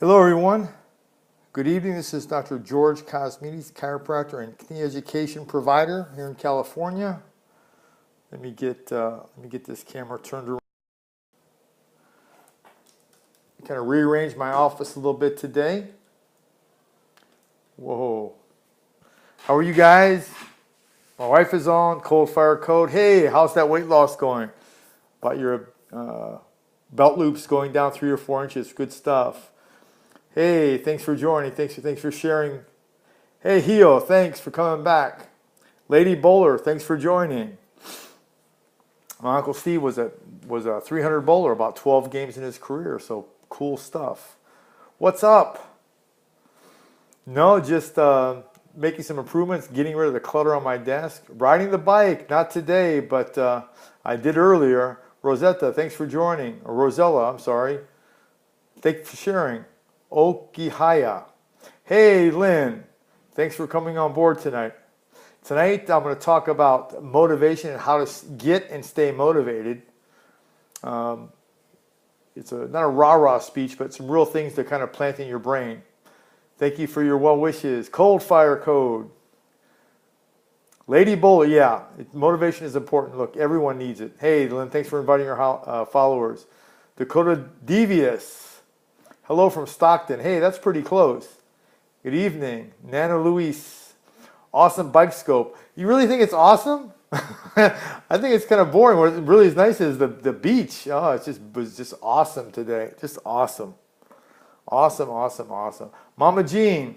Hello everyone, good evening. This is Dr. George Kosmides, chiropractor and knee education provider here in California. Let me get this camera turned around. Kind of rearrange my office a little bit today. Whoa. How are you guys? My wife is on, cold fire code. Hey, how's that weight loss going? About your belt loops going down 3 or 4 inches. Good stuff. Hey, thanks for joining. Thanks for sharing. Hey, Hio, thanks for coming back. Lady Bowler, thanks for joining. My Uncle Steve was a 300 bowler, about 12 games in his career, so cool stuff. What's up? No, just making some improvements, getting rid of the clutter on my desk. Riding the bike, not today, but I did earlier. Rosetta, thanks for joining. Or Rosella, I'm sorry. Thanks for sharing. Okihaya. Hey, Lynn. Thanks for coming on board tonight. Tonight, I'm going to talk about motivation and how to get and stay motivated. It's not a rah-rah speech, but some real things to kind of plant in your brain. Thank you for your well wishes. Cold fire code. Lady Bowler, yeah, motivation is important. Look, everyone needs it. Hey, Lynn, thanks for inviting your followers. Dakota Devious. Hello from Stockton. Hey, that's pretty close. Good evening. Nana Luis. Awesome bike scope. You really think it's awesome? I think it's kind of boring. What really is nice is the beach. Oh, it was just awesome today. Just awesome. Awesome, awesome, awesome. Mama Jean,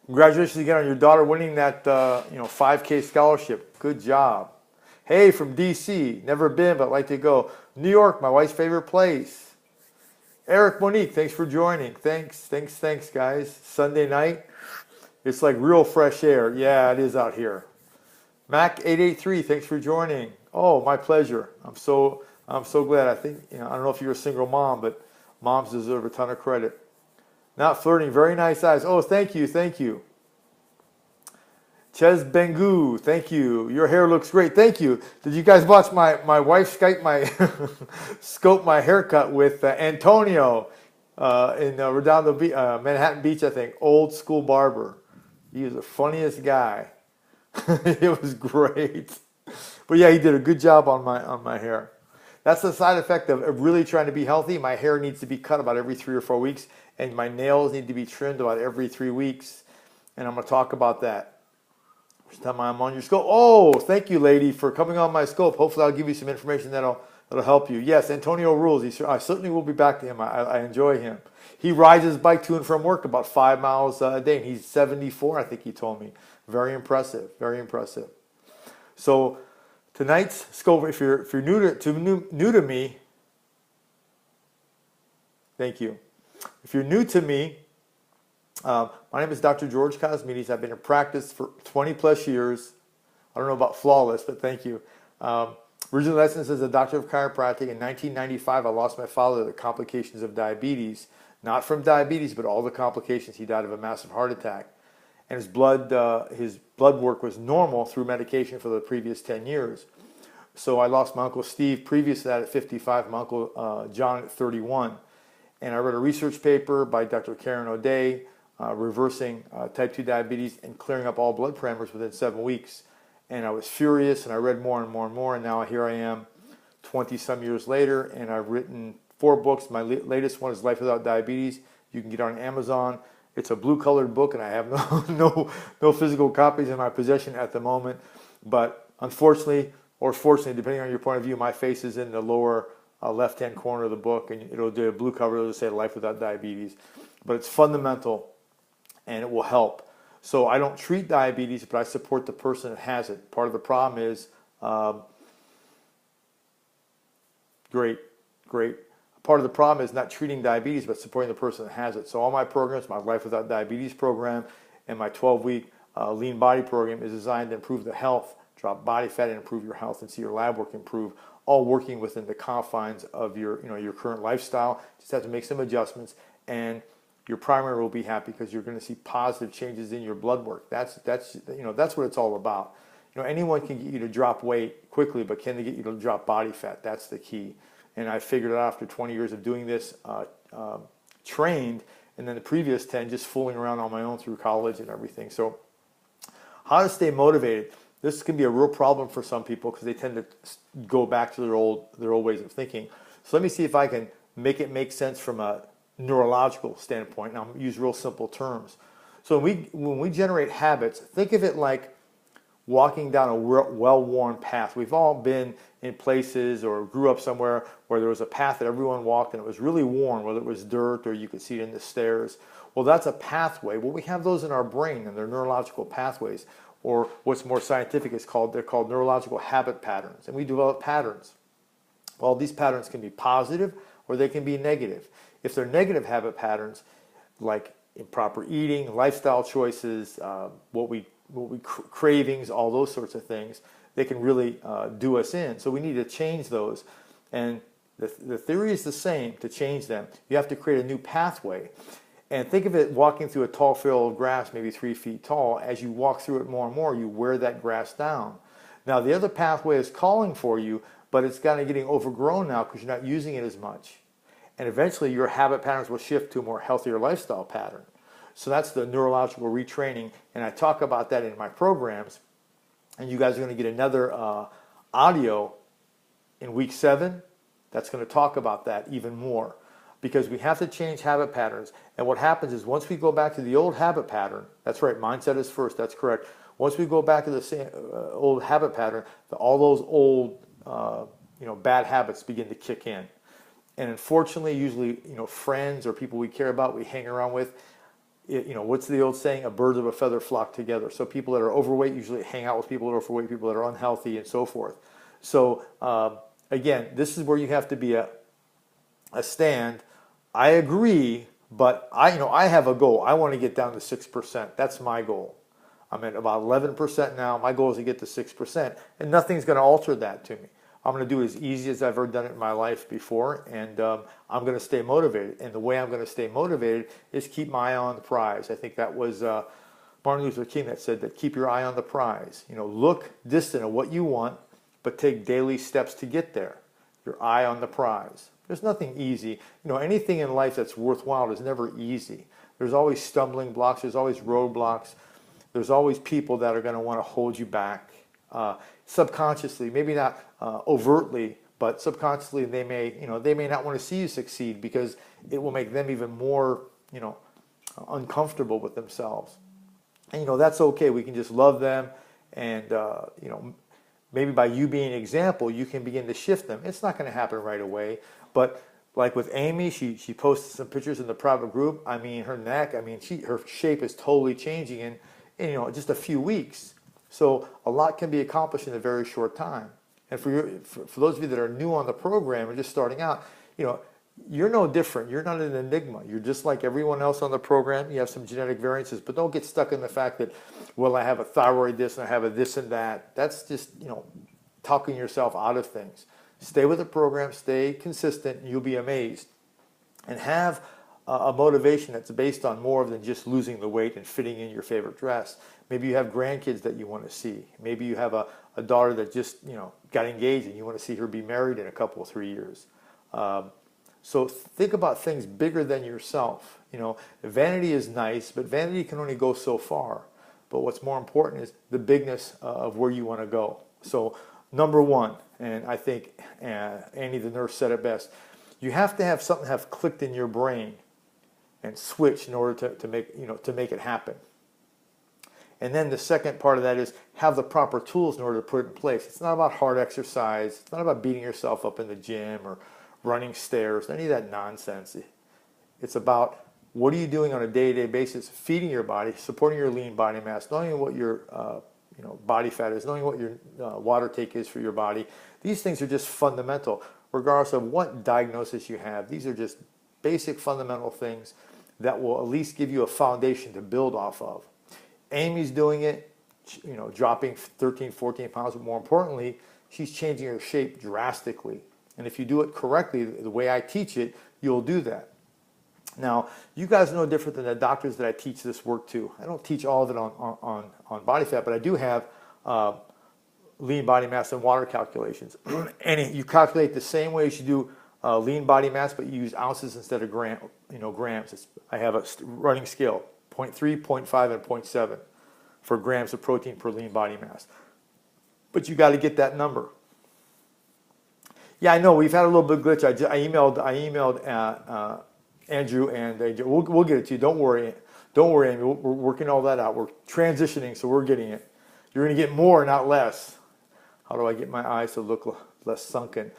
congratulations again on your daughter winning that 5K scholarship. Good job. Hey, from DC. Never been, but like to go. New York, my wife's favorite place. Eric Monique, thanks for joining. Thanks, guys. Sunday night, it's like real fresh air. Yeah, it is out here. Mac883, thanks for joining. Oh, my pleasure. I'm so glad. I think I don't know if you're a single mom, but moms deserve a ton of credit. Not flirting, very nice eyes. Oh, thank you. Ches Bengu, thank you. Your hair looks great. Thank you. Did you guys watch my wife scope my haircut with Antonio in Redondo Beach, Manhattan Beach, I think. Old school barber. He was the funniest guy. It was great. But yeah, he did a good job on my hair. That's the side effect of really trying to be healthy. My hair needs to be cut about every 3 or 4 weeks, and my nails need to be trimmed about every 3 weeks. And I'm going to talk about that. First time I'm on your scope. Oh, thank you, lady, for coming on my scope. Hopefully I'll give you some information that'll help you. Yes, Antonio rules. I certainly will be back to him. I enjoy him. He rides his bike to and from work about 5 miles a day, and he's 74, I think he told me. Very impressive, very impressive. So tonight's scope, if you're new to me, thank you. If you're new to me, my name is Dr. George Kosmides. I've been in practice for 20 plus years. I don't know about flawless, but thank you. Originally licensed as a doctor of chiropractic. In 1995, I lost my father to the complications of diabetes. Not from diabetes, but all the complications. He died of a massive heart attack. And his blood work was normal through medication for the previous 10 years. So I lost my Uncle Steve previous to that at 55, my Uncle John at 31. And I read a research paper by Dr. Karen O'Day, reversing type 2 diabetes and clearing up all blood parameters within 7 weeks. And I was furious, and I read more and more and more, and now here I am 20-some years later, and I've written 4 books. My latest one is Life Without Diabetes. You can get it on Amazon. It's a blue-colored book, and I have no physical copies in my possession at the moment. But unfortunately, or fortunately, depending on your point of view, my face is in the lower left-hand corner of the book, and it'll do a blue cover. It'll say Life Without Diabetes. But it's fundamental, and it will help. So I don't treat diabetes, but I support the person that has it. Part of the problem is, great. Part of the problem is not treating diabetes, but supporting the person that has it. So all my programs, my Life Without Diabetes program, and my 12-week lean body program is designed to improve the health, drop body fat, and improve your health and see your lab work improve, all working within the confines of your current lifestyle. Just have to make some adjustments, and your primary will be happy because you're going to see positive changes in your blood work. That's what it's all about. Anyone can get you to drop weight quickly, but can they get you to drop body fat? That's the key. And I figured out after 20 years of doing this, trained, and then the previous 10 just fooling around on my own through college and everything. So how to stay motivated. This can be a real problem for some people because they tend to go back to their old ways of thinking. So let me see if I can make it make sense from a neurological standpoint. And I'll use real simple terms. So when we generate habits, think of it like walking down a well-worn path. We've all been in places or grew up somewhere where there was a path that everyone walked and it was really worn, whether it was dirt or you could see it in the stairs. Well, that's a pathway. Well, we have those in our brain and they're neurological pathways, or what's more scientific is they're called neurological habit patterns. And we develop patterns. Well, these patterns can be positive or they can be negative. If they're negative habit patterns, like improper eating, lifestyle choices, cravings, all those sorts of things, they can really do us in. So we need to change those. And the theory is the same. To change them, you have to create a new pathway. And think of it walking through a tall field of grass, maybe 3 feet tall. As you walk through it more and more, you wear that grass down. Now the other pathway is calling for you, but it's kind of getting overgrown now because you're not using it as much. And eventually your habit patterns will shift to a more healthier lifestyle pattern. So that's the neurological retraining, and I talk about that in my programs. And you guys are going to get another audio in week 7 that's going to talk about that even more, because we have to change habit patterns. And what happens is once we go back to the old habit pattern, that's right, mindset is first, that's correct. Once we go back to the same old habit pattern, all those old bad habits begin to kick in. And unfortunately, usually friends or people we care about, we hang around with, what's the old saying? A bird of a feather flock together. So people that are overweight usually hang out with people that are overweight, people that are unhealthy, and so forth. So again, this is where you have to be a stand. I agree, but I have a goal. I want to get down to 6%. That's my goal. I'm at about 11% now. My goal is to get to 6%, and nothing's going to alter that to me. I'm going to do it as easy as I've ever done it in my life before, and I'm going to stay motivated. And the way I'm going to stay motivated is keep my eye on the prize. I think that was Martin Luther King that said that, keep your eye on the prize. Look distant at what you want, but take daily steps to get there. Your eye on the prize. There's nothing easy. Anything in life that's worthwhile is never easy. There's always stumbling blocks. There's always roadblocks. There's always people that are going to want to hold you back. Subconsciously, maybe not overtly, but subconsciously they may not want to see you succeed because it will make them even more uncomfortable with themselves. And that's okay. We can just love them, and maybe by you being an example, you can begin to shift them. It's not going to happen right away, but like with Amy, she posted some pictures in the private group. I mean, her neck, her shape is totally changing in just a few weeks. So a lot can be accomplished in a very short time. And for those of you that are new on the program and just starting out, you're no different. You're not an enigma. You're just like everyone else on the program. You have some genetic variances, but don't get stuck in the fact that, well, I have a thyroid this and I have a this and that. That's just, talking yourself out of things. Stay with the program, stay consistent, and you'll be amazed. And have a motivation that's based on more than just losing the weight and fitting in your favorite dress. Maybe you have grandkids that you want to see. Maybe you have a daughter that just got engaged and you want to see her be married in a couple of 3 years. So think about things bigger than yourself. Vanity is nice, but vanity can only go so far. But what's more important is the bigness of where you want to go. So number one, and I think Annie the nurse said it best, you have to have something have clicked in your brain and switched in order to make it happen. And then the second part of that is have the proper tools in order to put it in place. It's not about hard exercise. It's not about beating yourself up in the gym or running stairs, any of that nonsense. It's about what are you doing on a day-to-day basis, feeding your body, supporting your lean body mass, knowing what your body fat is, knowing what your water take is for your body. These things are just fundamental, regardless of what diagnosis you have. These are just basic fundamental things that will at least give you a foundation to build off of. Amy's doing it, dropping 13, 14 pounds, but more importantly, she's changing her shape drastically. And if you do it correctly, the way I teach it, you'll do that. Now, you guys are no different than the doctors that I teach this work to. I don't teach all of it on body fat, but I do have lean body mass and water calculations. And you calculate the same way as you do lean body mass, but you use ounces instead of grams. I have a running scale, 0.3, 0.5, and 0.7 for grams of protein per lean body mass. But you got to get that number. Yeah, I know we've had a little bit of glitch. I emailed Andrew, and we'll get it to you. Don't worry, Amy. We're working all that out. We're transitioning, so we're getting it. You're going to get more, not less. How do I get my eyes to look less sunken?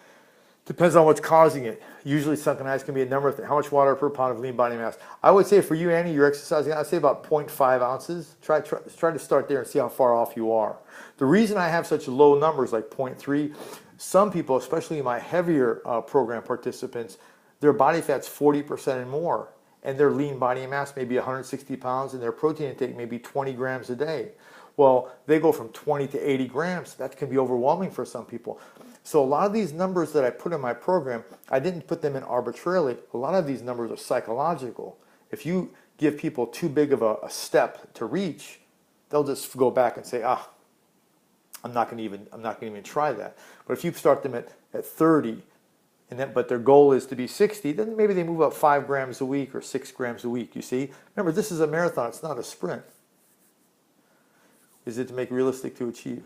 Depends on what's causing it. Usually sunken eyes can be a number of things. How much water per pound of lean body mass? I would say for you, Annie, you're exercising, I'd say about 0.5 ounces. Try to start there and see how far off you are. The reason I have such low numbers like 0.3, some people, especially my heavier program participants, their body fat's 40% and more, and their lean body mass may be 160 pounds, and their protein intake may be 20 grams a day. Well, they go from 20 to 80 grams. That can be overwhelming for some people. So a lot of these numbers that I put in my program, I didn't put them in arbitrarily. A lot of these numbers are psychological. If you give people too big of a step to reach, they'll just go back and say, I'm not going to even try that. But if you start them at 30, but their goal is to be 60, then maybe they move up 5 grams a week or 6 grams a week. You see, remember, this is a marathon. It's not a sprint. Is it to make realistic to achieve?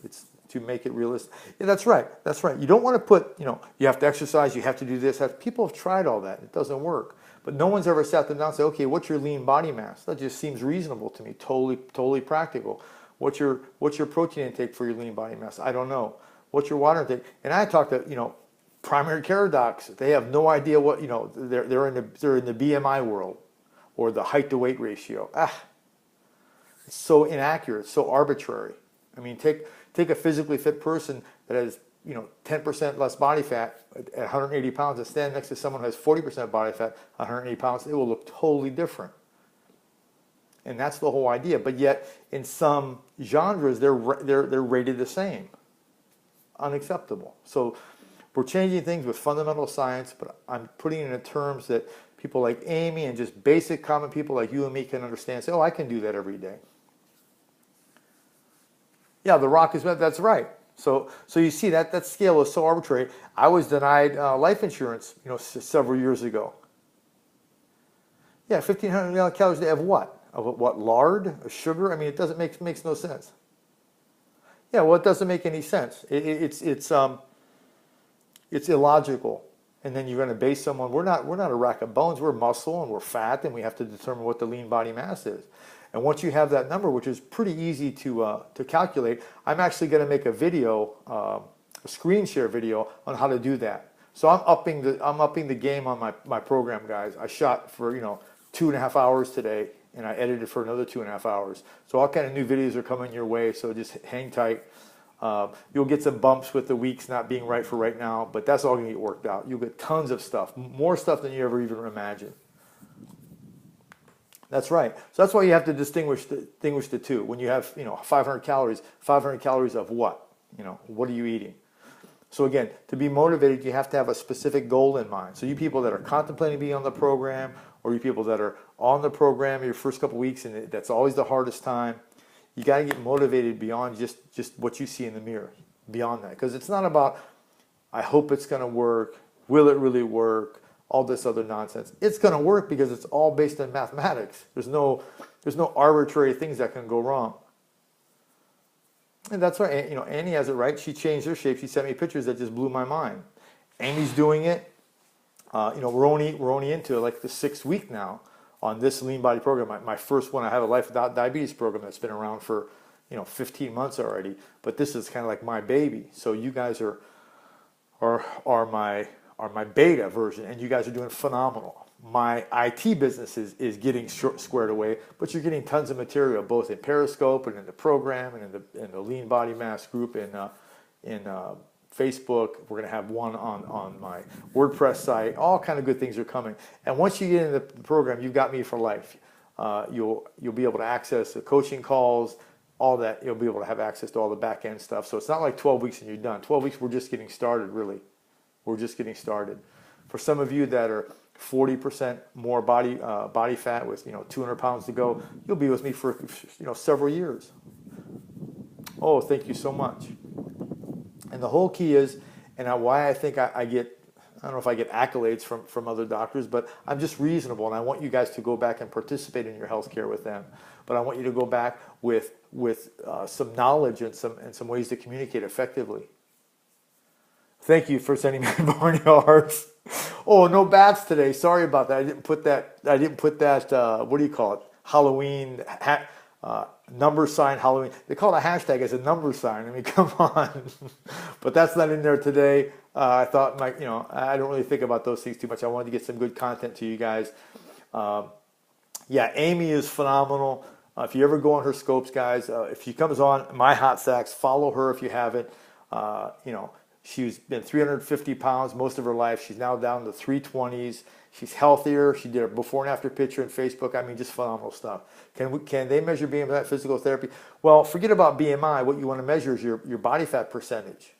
It's to make it realistic. Yeah, that's right. That's right. You don't want to put, you have to exercise, you have to do this. People have tried all that. It doesn't work. But no one's ever sat them down and said, okay, what's your lean body mass? That just seems reasonable to me, totally practical. What's your protein intake for your lean body mass? I don't know. What's your water intake? And I talked to, primary care docs. They have no idea what, they're in the BMI world or the height to weight ratio. It's so inaccurate, so arbitrary. I mean, take a physically fit person that has 10% less body fat at 180 pounds and stand next to someone who has 40% body fat, 180 pounds. It will look totally different. And that's the whole idea. But yet, in some genres, they're rated the same. Unacceptable. So we're changing things with fundamental science, but I'm putting it in terms that people like Amy and just basic common people like you and me can understand. Say, I can do that every day. Yeah, the rock is, that's right. So you see that scale is so arbitrary. I was denied life insurance, several years ago. Yeah, 1,500 calories a day of what? Of what, lard, of sugar? I mean, it makes no sense. Yeah, well, it doesn't make any sense. It's illogical. And then you're going to base someone. We're not a rack of bones. We're muscle and we're fat, and we have to determine what the lean body mass is. And once you have that number, which is pretty easy to calculate, I'm actually going to make a video, a screen share video on how to do that. So I'm upping the game on my program, guys. I shot for 2.5 hours today, and I edited for another 2.5 hours. So all kind of new videos are coming your way. So just hang tight. You'll get some bumps with the weeks not being right for right now, but that's all going to get worked out. You'll get tons of stuff, more stuff than you ever even imagined. That's right. So that's why you have to distinguish the two. When you have 500 calories of what? What are you eating? So again, to be motivated, you have to have a specific goal in mind. So you people that are contemplating being on the program, or you people that are on the program your first couple weeks, and that's always the hardest time. You got to get motivated beyond just what you see in the mirror, beyond that. Because it's not about, I hope it's going to work, will it really work, all this other nonsense. It's going to work because it's all based on mathematics. There's no arbitrary things that can go wrong. And that's right. Annie has it right. She changed her shape. She sent me pictures that just blew my mind. Amy's doing it. We're only into like the 6th week now on this lean body program. My first one. I have a Life Without Diabetes program that's been around for 15 months already. But this is kind of like my baby. So you guys are my beta version, and you guys are doing phenomenal. My IT business is getting squared away, but you're getting tons of material, both in Periscope and in the program and in the Lean Body Mass group in Facebook. We're going to have one on my WordPress site. All kind of good things are coming. And once you get in the program, you've got me for life. You'll be able to access the coaching calls, all that. You'll be able to have access to all the back end stuff. So it's not like 12 weeks and you're done. 12 weeks, we're just getting started, really. We're just getting started. For some of you that are 40% more body fat with 200 pounds to go, you'll be with me for several years. Oh, thank you so much. And the whole key is, and why I think I get I don't know if I get accolades from other doctors, but I'm just reasonable, and I want you guys to go back and participate in your health care with them. But I want you to go back with some knowledge and some ways to communicate effectively. Thank you for sending me Borneo hearts. Oh, no bats today. Sorry about that. I didn't put that. What do you call it? Halloween number sign Halloween. They call it a hashtag as a number sign. I mean, come on. But that's not in there today. I thought, I don't really think about those things too much. I wanted to get some good content to you guys. Yeah, Amy is phenomenal. If you ever go on her scopes, guys, if she comes on My Hot Sacks, follow her if you haven't. She's been 350 pounds most of her life. She's now down to 320s. She's healthier. She did a before and after picture on Facebook. I mean, just phenomenal stuff. Can they measure BMI physical therapy? Well, forget about BMI. What you want to measure is your body fat percentage.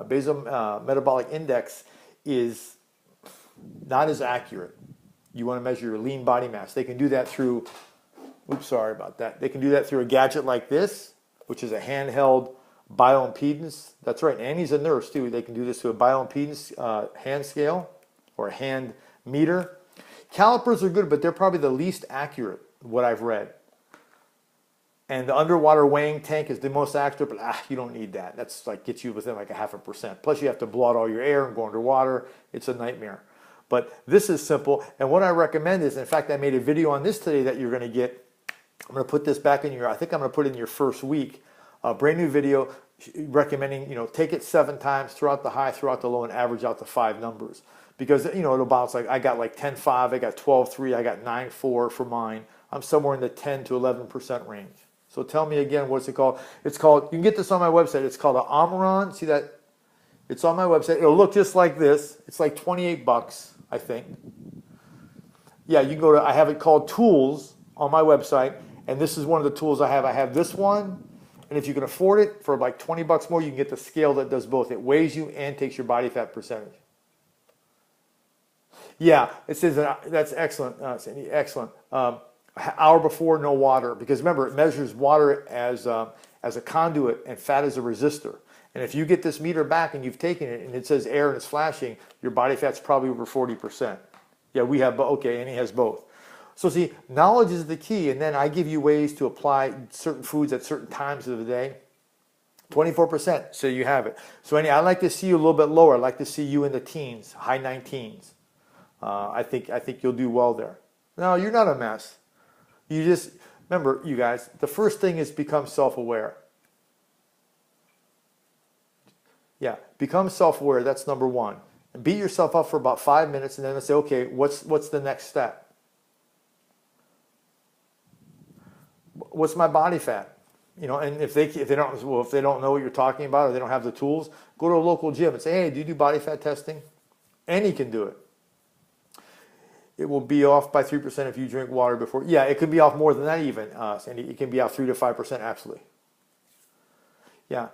Basal metabolic index is not as accurate. You want to measure your lean body mass. They can do that through, oops, sorry about that. They can do that through a gadget like this, which is a handheld bioimpedance. That's right. Annie's a nurse too. They can do this through a bioimpedance hand scale or a hand meter. Calipers are good, but they're probably the least accurate, what I've read. And the underwater weighing tank is the most accurate, but you don't need that. That's like gets you within like 0.5%. Plus you have to blow out all your air and go underwater. It's a nightmare. But this is simple. And what I recommend is, in fact, I made a video on this today that you're going to get. I'm going to put this back in I think I'm going to put it in your first week. A brand new video recommending, take it 7 times throughout the high, throughout the low, and average out the 5 numbers. Because, it'll bounce like I got like 10.5, I got 12.3, I got 9.4 for mine. I'm somewhere in the 10 to 11% range. So tell me again, what's it called? It's called, you can get this on my website. It's called an Omron. See that? It's on my website. It'll look just like this. It's like 28 bucks, I think. Yeah, you can go to, I have it called Tools on my website. And this is one of the tools I have. I have this one. And if you can afford it, for like 20 bucks more, you can get the scale that does both. It weighs you and takes your body fat percentage. Yeah, it says that's excellent, Sandy, excellent. Hour before, no water, because remember, it measures water as a conduit and fat as a resistor. And if you get this meter back and you've taken it and it says air and it's flashing, your body fat's probably over 40%. Yeah, we have, okay, and he has both. So see, knowledge is the key, and then I give you ways to apply certain foods at certain times of the day. 24%, so you have it. So anyway, I'd like to see you a little bit lower. I'd like to see you in the teens, high 19s. I think you'll do well there. No, you're not a mess. You just, remember, you guys, the first thing is become self-aware. Yeah, become self-aware, that's number one. And beat yourself up for about 5 minutes and then say, okay, what's the next step? What's my body fat? And if they don't know what you're talking about or they don't have the tools, go to a local gym and say, hey, do you do body fat testing? Any can do it. It will be off by 3% if you drink water before. Yeah, it could be off more than that even, Sandy. It can be off 3 to 5%, absolutely. Yeah,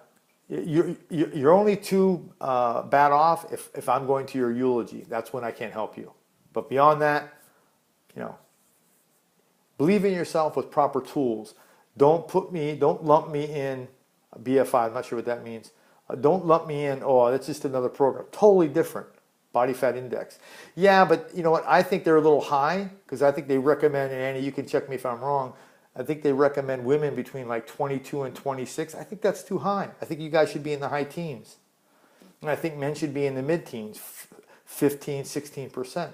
you're only too bad off if I'm going to your eulogy. That's when I can't help you. But beyond that, believe in yourself with proper tools. Don't lump me in BFI. I'm not sure what that means. Don't lump me in, that's just another program. Totally different. Body fat index. Yeah, but you know what? I think they're a little high because I think they recommend, and Annie, you can check me if I'm wrong, I think they recommend women between like 22 and 26. I think that's too high. I think you guys should be in the high teens. And I think men should be in the mid-teens, 15, 16%.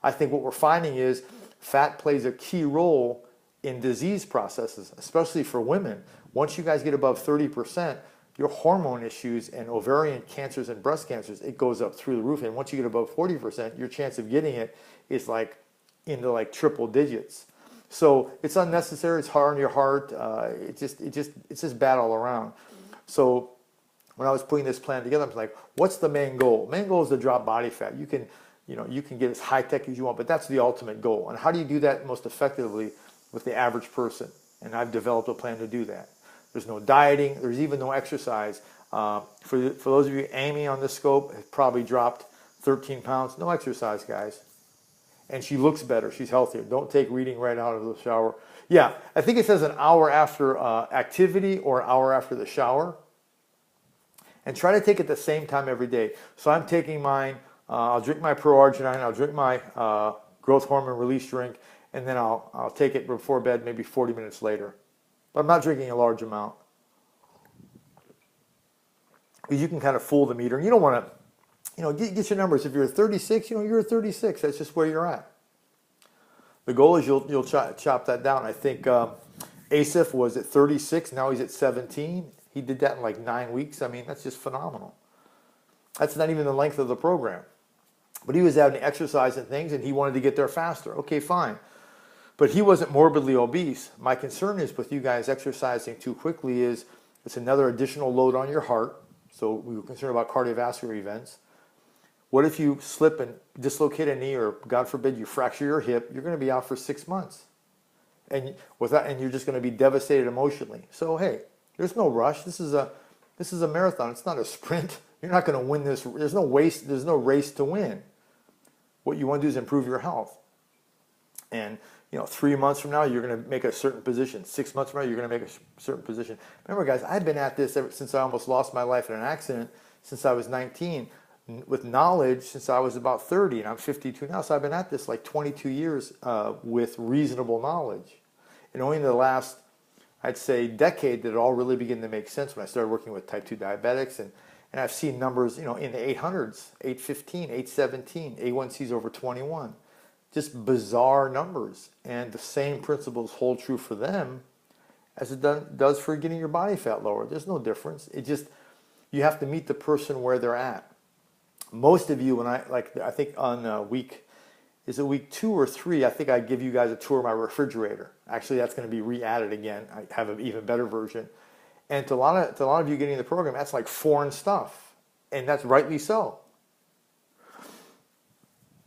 I think what we're finding is fat plays a key role in disease processes, especially for women. Once you guys get above 30%, your hormone issues and ovarian cancers and breast cancers, it goes up through the roof. And once you get above 40%, your chance of getting it is like into like triple digits. So it's unnecessary. It's hard on your heart. It's just bad all around. So when I was putting this plan together, I was like, what's the main goal? Main goal is to drop body fat. You can get as high tech as you want, but that's the ultimate goal. And how do you do that most effectively with the average person? And I've developed a plan to do that. There's no dieting. There's even no exercise. For those of you, Amy on the scope has probably dropped 13 pounds. No exercise, guys. And she looks better. She's healthier. Don't take reading right out of the shower. Yeah, I think it says an hour after activity or an hour after the shower. And try to take it the same time every day. So I'm taking mine I'll drink my pro-arginine, I'll drink my growth hormone release drink, and then I'll take it before bed, maybe 40 minutes later. But I'm not drinking a large amount. Because you can kind of fool the meter, and you don't want to, get your numbers. If you're 36, you're 36. That's just where you're at. The goal is you'll chop that down. I think Asif was at 36. Now he's at 17. He did that in like 9 weeks. I mean, that's just phenomenal. That's not even the length of the program. But he was having exercise and things, and he wanted to get there faster. Okay, fine. But he wasn't morbidly obese. My concern is with you guys exercising too quickly is it's another additional load on your heart. So we were concerned about cardiovascular events. What if you slip and dislocate a knee, or God forbid you fracture your hip? You're going to be out for 6 months. And you're just going to be devastated emotionally. So hey, there's no rush. This is a marathon. It's not a sprint. You're not going to win this. There's no race to win. What you want to do is improve your health. And 3 months from now, you're going to make a certain position. 6 months from now, you're going to make a certain position. Remember, guys, I've been at this ever since I almost lost my life in an accident, since I was 19, with knowledge since I was about 30, and I'm 52 now. So I've been at this like 22 years with reasonable knowledge. And only in the last, I'd say, decade did it all really begin to make sense when I started working with type 2 diabetics. And I've seen numbers, in the 800s, 815, 817, A1Cs over 21. Just bizarre numbers. And the same principles hold true for them as it does for getting your body fat lower. There's no difference. You have to meet the person where they're at. Most of you, I think on week 2 or 3, I think I give you guys a tour of my refrigerator. Actually, that's going to be re-added again. I have an even better version. And to a lot of you getting the program, that's like foreign stuff. And that's rightly so.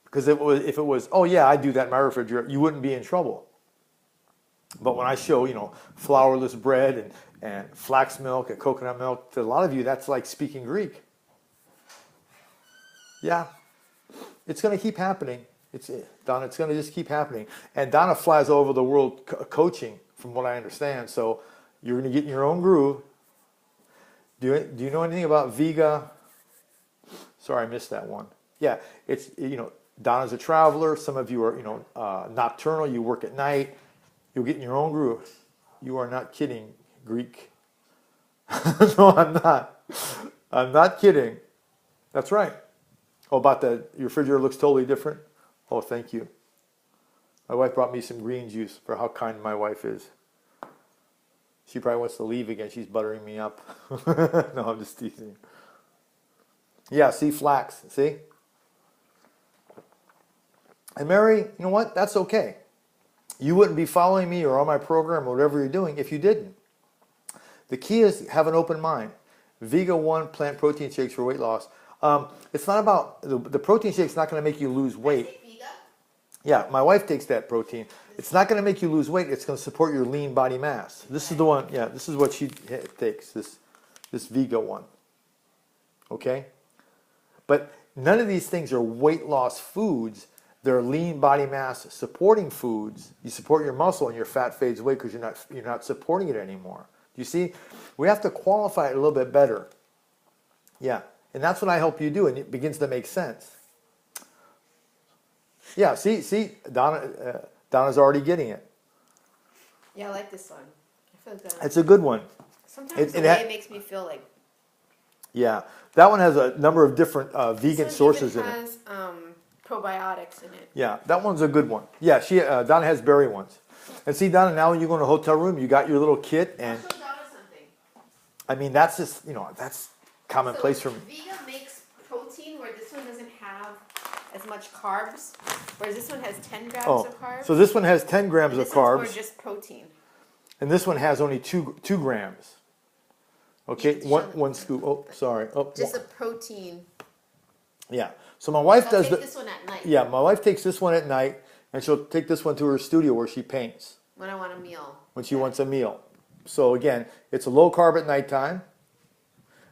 Because if it was, oh yeah, I do that in my refrigerator, you wouldn't be in trouble. But when I show, flourless bread and flax milk and coconut milk, to a lot of you, that's like speaking Greek. Yeah, it's going to keep happening. Donna, it's going to just keep happening. And Donna flies all over the world coaching, from what I understand. So you're going to get in your own groove. Do you know anything about Vega? Sorry, I missed that one. Yeah, it's, Donna's a traveler. Some of you are, nocturnal. You work at night. You'll get in your own groove. You are not kidding, Greek. No, I'm not. I'm not kidding. That's right. Oh, about your refrigerator looks totally different? Oh, thank you. My wife brought me some green juice for how kind my wife is. She probably wants to leave again. She's buttering me up. No, I'm just teasing. Yeah, see, flax. See? And Mary, you know what? That's okay. You wouldn't be following me or on my program or whatever you're doing if you didn't. The key is have an open mind. Vega 1 plant protein shakes for weight loss. It's not about, the protein shake's not going to make you lose weight. Yeah, my wife takes that protein. It's not going to make you lose weight. It's going to support your lean body mass. This is the one, yeah, this is what she takes, this Vega 1. Okay? But none of these things are weight loss foods. They're lean body mass supporting foods. You support your muscle and your fat fades away because you're not supporting it anymore. Do you see? We have to qualify it a little bit better. Yeah. And that's what I help you do, and it begins to make sense. Yeah, see, Donna's already getting it. Yeah, I like this one. I feel like it's a good one. Sometimes the way it makes me feel like. Yeah, that one has a number of different vegan sources in it. This one has probiotics in it. Yeah, that one's a good one. Yeah, Donna has berry ones. And see, Donna, now when you go in a hotel room, you got your little kit, and I'll show Donna something. I mean, that's just, that's commonplace for me. Vega makes protein where this one doesn't have as much carbs, whereas this one has 10 grams of carbs. So this one has 10 grams of carbs. This one's just protein. And this one has only 2 grams. Okay, one scoop. Oh, sorry. Oh, just a protein. Yeah. So my wife does this one at night. Yeah, my wife takes this one at night, and she'll take this one to her studio where she paints. When I want a meal. When she wants a meal. So again, it's a low carb at nighttime.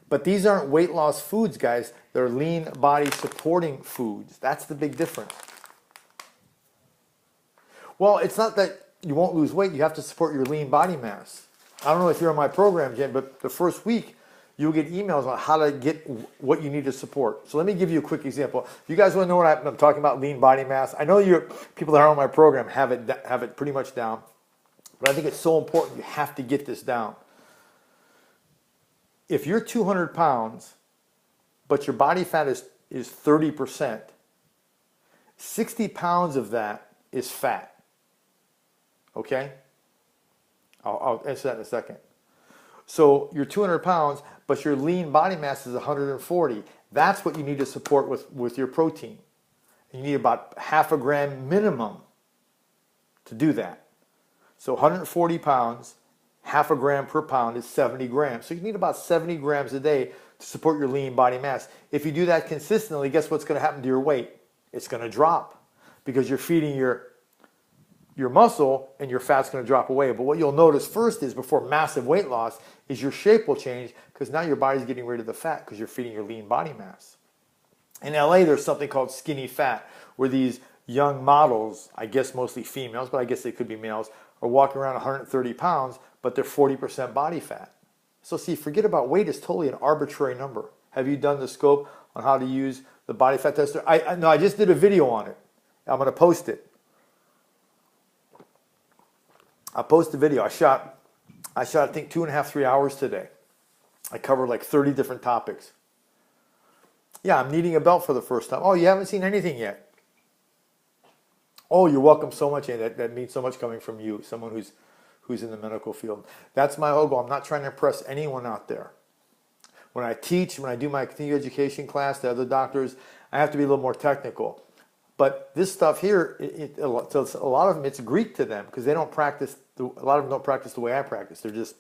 But these aren't weight loss foods, guys. They're lean body supporting foods. That's the big difference. Well, it's not that you won't lose weight. You have to support your lean body mass. I don't know if you're on my program yet, but the first week, you'll get emails on how to get what you need to support. So let me give you a quick example. You guys want to know what I'm talking about, lean body mass? I know people that are on my program have it pretty much down, but I think it's so important you have to get this down. If you're 200 pounds, but your body fat is 30%, 60 pounds of that is fat. Okay? I'll answer that in a second. So you're 200 pounds, but your lean body mass is 140. That's what you need to support with your protein. You need about half a gram minimum to do that. So 140 pounds, half a gram per pound is 70 grams. So you need about 70 grams a day to support your lean body mass. If you do that consistently, guess what's going to happen to your weight? It's going to drop because you're feeding your muscle and your fat's going to drop away. But what you'll notice first is before massive weight loss is your shape will change because now your body's getting rid of the fat because you're feeding your lean body mass. In LA, there's something called skinny fat where these young models, I guess mostly females, but I guess they could be males, are walking around 130 pounds, but they're 40% body fat. So see, forget about weight. It's totally an arbitrary number. Have you done the scope on how to use the body fat tester? No, I just did a video on it. I'm going to post it. I'll post the video. I shot I think 2.5, 3 hours today. I covered like 30 different topics. Yeah, I'm needing a belt for the first time. Oh, you haven't seen anything yet. Oh, you're welcome so much, and that means so much coming from you, someone who's in the medical field. That's my whole goal. I'm not trying to impress anyone out there. When I teach, when I do my continuing education class to other doctors, I have to be a little more technical. But this stuff here, a lot of them, it's Greek to them because they don't practice. A lot of them don't practice the way I practice. They're just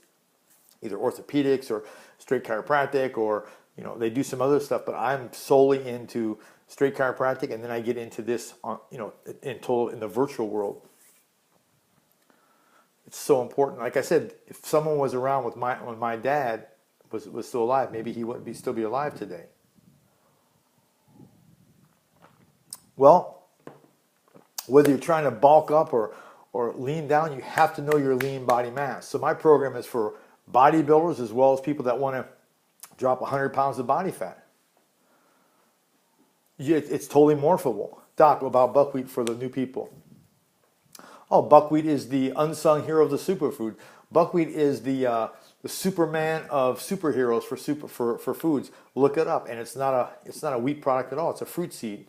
either orthopedics or straight chiropractic, or they do some other stuff. But I'm solely into straight chiropractic, and then I get into this, in the virtual world. It's so important. Like I said, if someone was around when my dad was still alive, maybe he wouldn't still be alive today. Well, whether you're trying to bulk up or lean down, you have to know your lean body mass. So my program is for bodybuilders as well as people that want to drop 100 pounds of body fat. It's totally morphable. Doc, about buckwheat for the new people. Oh, buckwheat is the unsung hero of the superfood. Buckwheat is the Superman of superheroes for foods. Look it up, and it's not a wheat product at all. It's a fruit seed.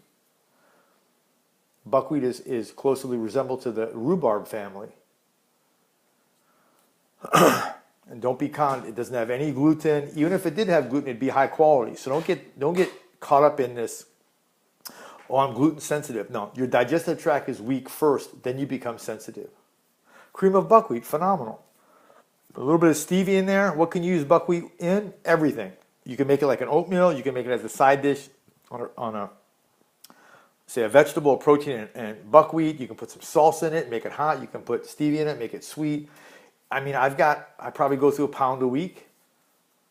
Buckwheat is closely resembled to the rhubarb family. And don't be conned. It doesn't have any gluten. Even if it did have gluten, it'd be high quality. So don't get caught up in this. Oh, I'm gluten sensitive. No, your digestive tract is weak first, then you become sensitive. Cream of buckwheat, phenomenal. A little bit of stevia in there. What can you use buckwheat in? Everything. You can make it like an oatmeal. You can make it as a side dish on a say a vegetable, a protein, and buckwheat. You can put some salsa in it, make it hot. You can put stevia in it, make it sweet. I mean, I probably go through a pound a week,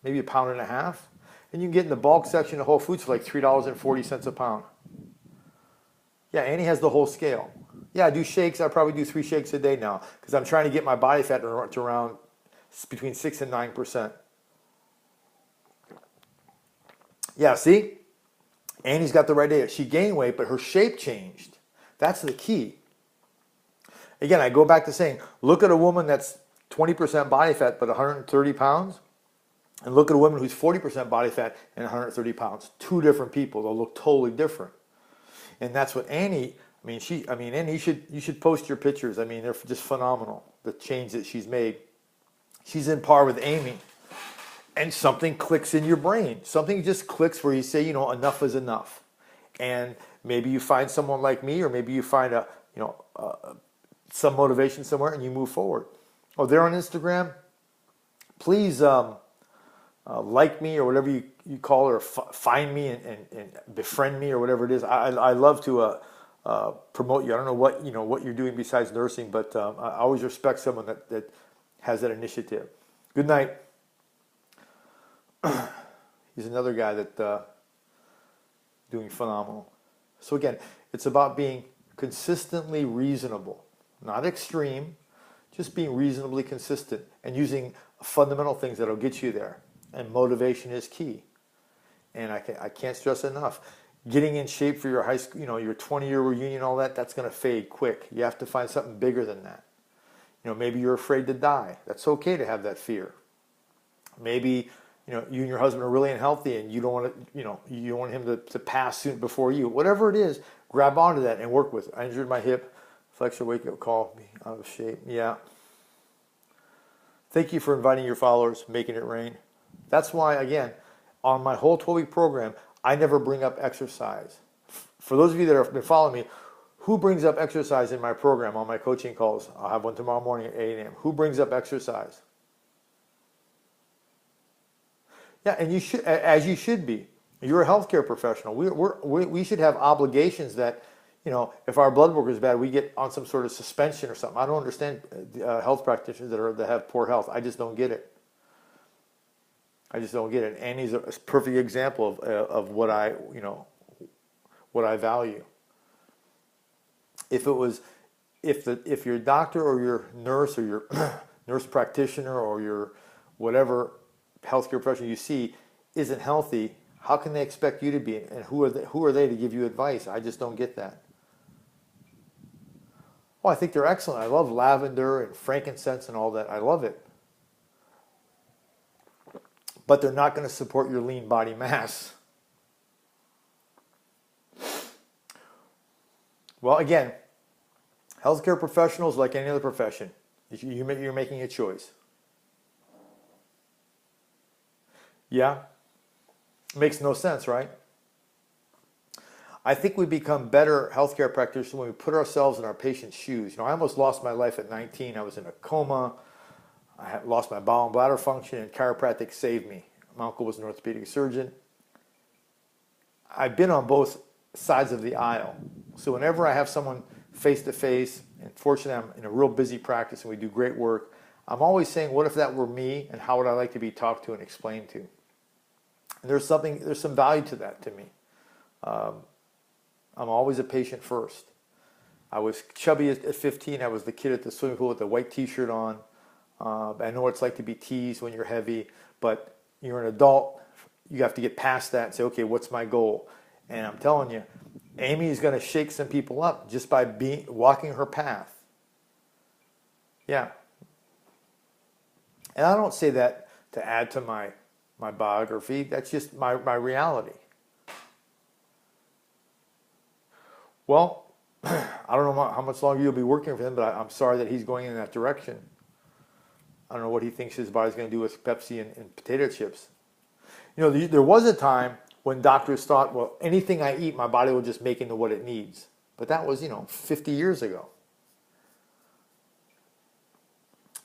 maybe a pound and a half. And you can get in the bulk section of Whole Foods for like $3.40 a pound. Yeah, Annie has the whole scale. Yeah, I do shakes. I probably do 3 shakes a day now because I'm trying to get my body fat to around between 6 and 9%. Yeah, see? Annie's got the right idea. She gained weight, but her shape changed. That's the key. Again, I go back to saying, look at a woman that's 20% body fat but 130 pounds, and look at a woman who's 40% body fat and 130 pounds. 2 different people. They'll look totally different. And that's what Annie, Annie, you should post your pictures. I mean, they're just phenomenal, the change that she's made. She's in par with Amy. And something clicks in your brain. Something just clicks where you say, enough is enough. And maybe you find someone like me, or maybe you find some motivation somewhere and you move forward. Oh, they're on Instagram. Please like me or whatever you call it, or find me and befriend me or whatever it is. I love to promote you. I don't know what you're doing besides nursing, but I always respect someone that has that initiative. Good night. He's another guy that doing phenomenal. So again, it's about being consistently reasonable, not extreme, just being reasonably consistent and using fundamental things that'll get you there. And motivation is key. And I can't stress enough. Getting in shape for your high school, your 20-year reunion, all that, that's going to fade quick. You have to find something bigger than that. Maybe you're afraid to die. That's okay to have that fear. Maybe, you and your husband are really unhealthy and you don't want to, you don't want him to pass soon before you. Whatever it is, grab onto that and work with it. I injured my hip. Flex your wake-up call. Me out of shape. Yeah. Thank you for inviting your followers, making it rain. That's why, again, on my whole 12-week program, I never bring up exercise. For those of you that have been following me, who brings up exercise in my program on my coaching calls? I'll have one tomorrow morning at 8 a.m. Who brings up exercise? Yeah, and you should, as you should be. You're a healthcare professional. We should have obligations that, if our blood work is bad, we get on some sort of suspension or something. I don't understand health practitioners that have poor health. I just don't get it. I just don't get it. Annie's a perfect example of what I value. If your doctor or your nurse or your nurse practitioner or your whatever healthcare professional you see isn't healthy, how can they expect you to be? And who are they to give you advice? I just don't get that. Oh, I think they're excellent. I love lavender and frankincense and all that. I love it. But they're not going to support your lean body mass. Well, again, healthcare professionals, like any other profession, you're making a choice. Yeah? Makes no sense, right? I think we become better healthcare practitioners when we put ourselves in our patient's shoes. I almost lost my life at 19. I was in a coma. I had lost my bowel and bladder function, and chiropractic saved me. My uncle was an orthopedic surgeon. I've been on both sides of the aisle. So whenever I have someone face-to-face, and fortunately I'm in a real busy practice and we do great work, I'm always saying, what if that were me, and how would I like to be talked to and explained to? And there's some value to that to me. I'm always a patient first. I was chubby at 15. I was the kid at the swimming pool with the white t-shirt on. I know what it's like to be teased when you're heavy, but you're an adult. You have to get past that and say, okay, what's my goal? And I'm telling you, Amy is going to shake some people up just by walking her path. Yeah. And I don't say that to add to my biography. That's just my reality. Well, I don't know how much longer you'll be working with him, but I'm sorry that he's going in that direction. I don't know what he thinks his body's going to do with Pepsi and potato chips. There was a time when doctors thought, well, anything I eat, my body will just make into what it needs. But that was, 50 years ago.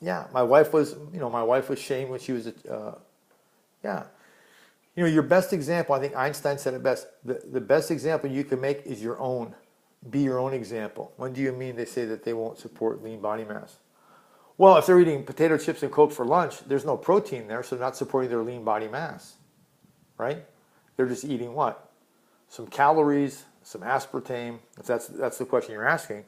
Yeah, my wife was shamed when she was, your best example, I think Einstein said it best, the best example you can make is your own. Be your own example. When do you mean they say that they won't support lean body mass? Well, if they're eating potato chips and Coke for lunch, there's no protein there, so they're not supporting their lean body mass, right? They're just eating what? Some calories, some aspartame, if that's the question you're asking.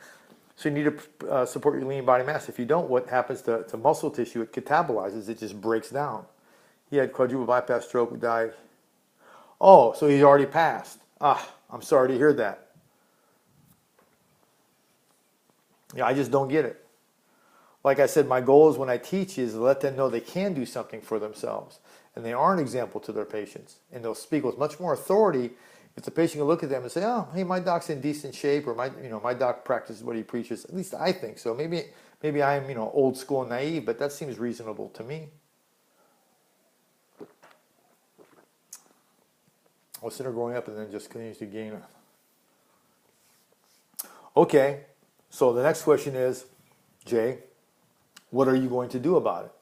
So you need to support your lean body mass. If you don't, what happens to muscle tissue? It catabolizes, it just breaks down. He had quadruple bypass stroke, died. Oh, so he's already passed. I'm sorry to hear that. Yeah, I just don't get it. Like I said, my goal is when I teach is to let them know they can do something for themselves. And they are an example to their patients. And they'll speak with much more authority if the patient can look at them and say, oh, hey, my doc's in decent shape, or my doc practices what he preaches. At least I think so. Maybe I'm old school and naive, but that seems reasonable to me. I was sitting there growing up and then just continues to gain. Okay, so the next question is, Jay, what are you going to do about it?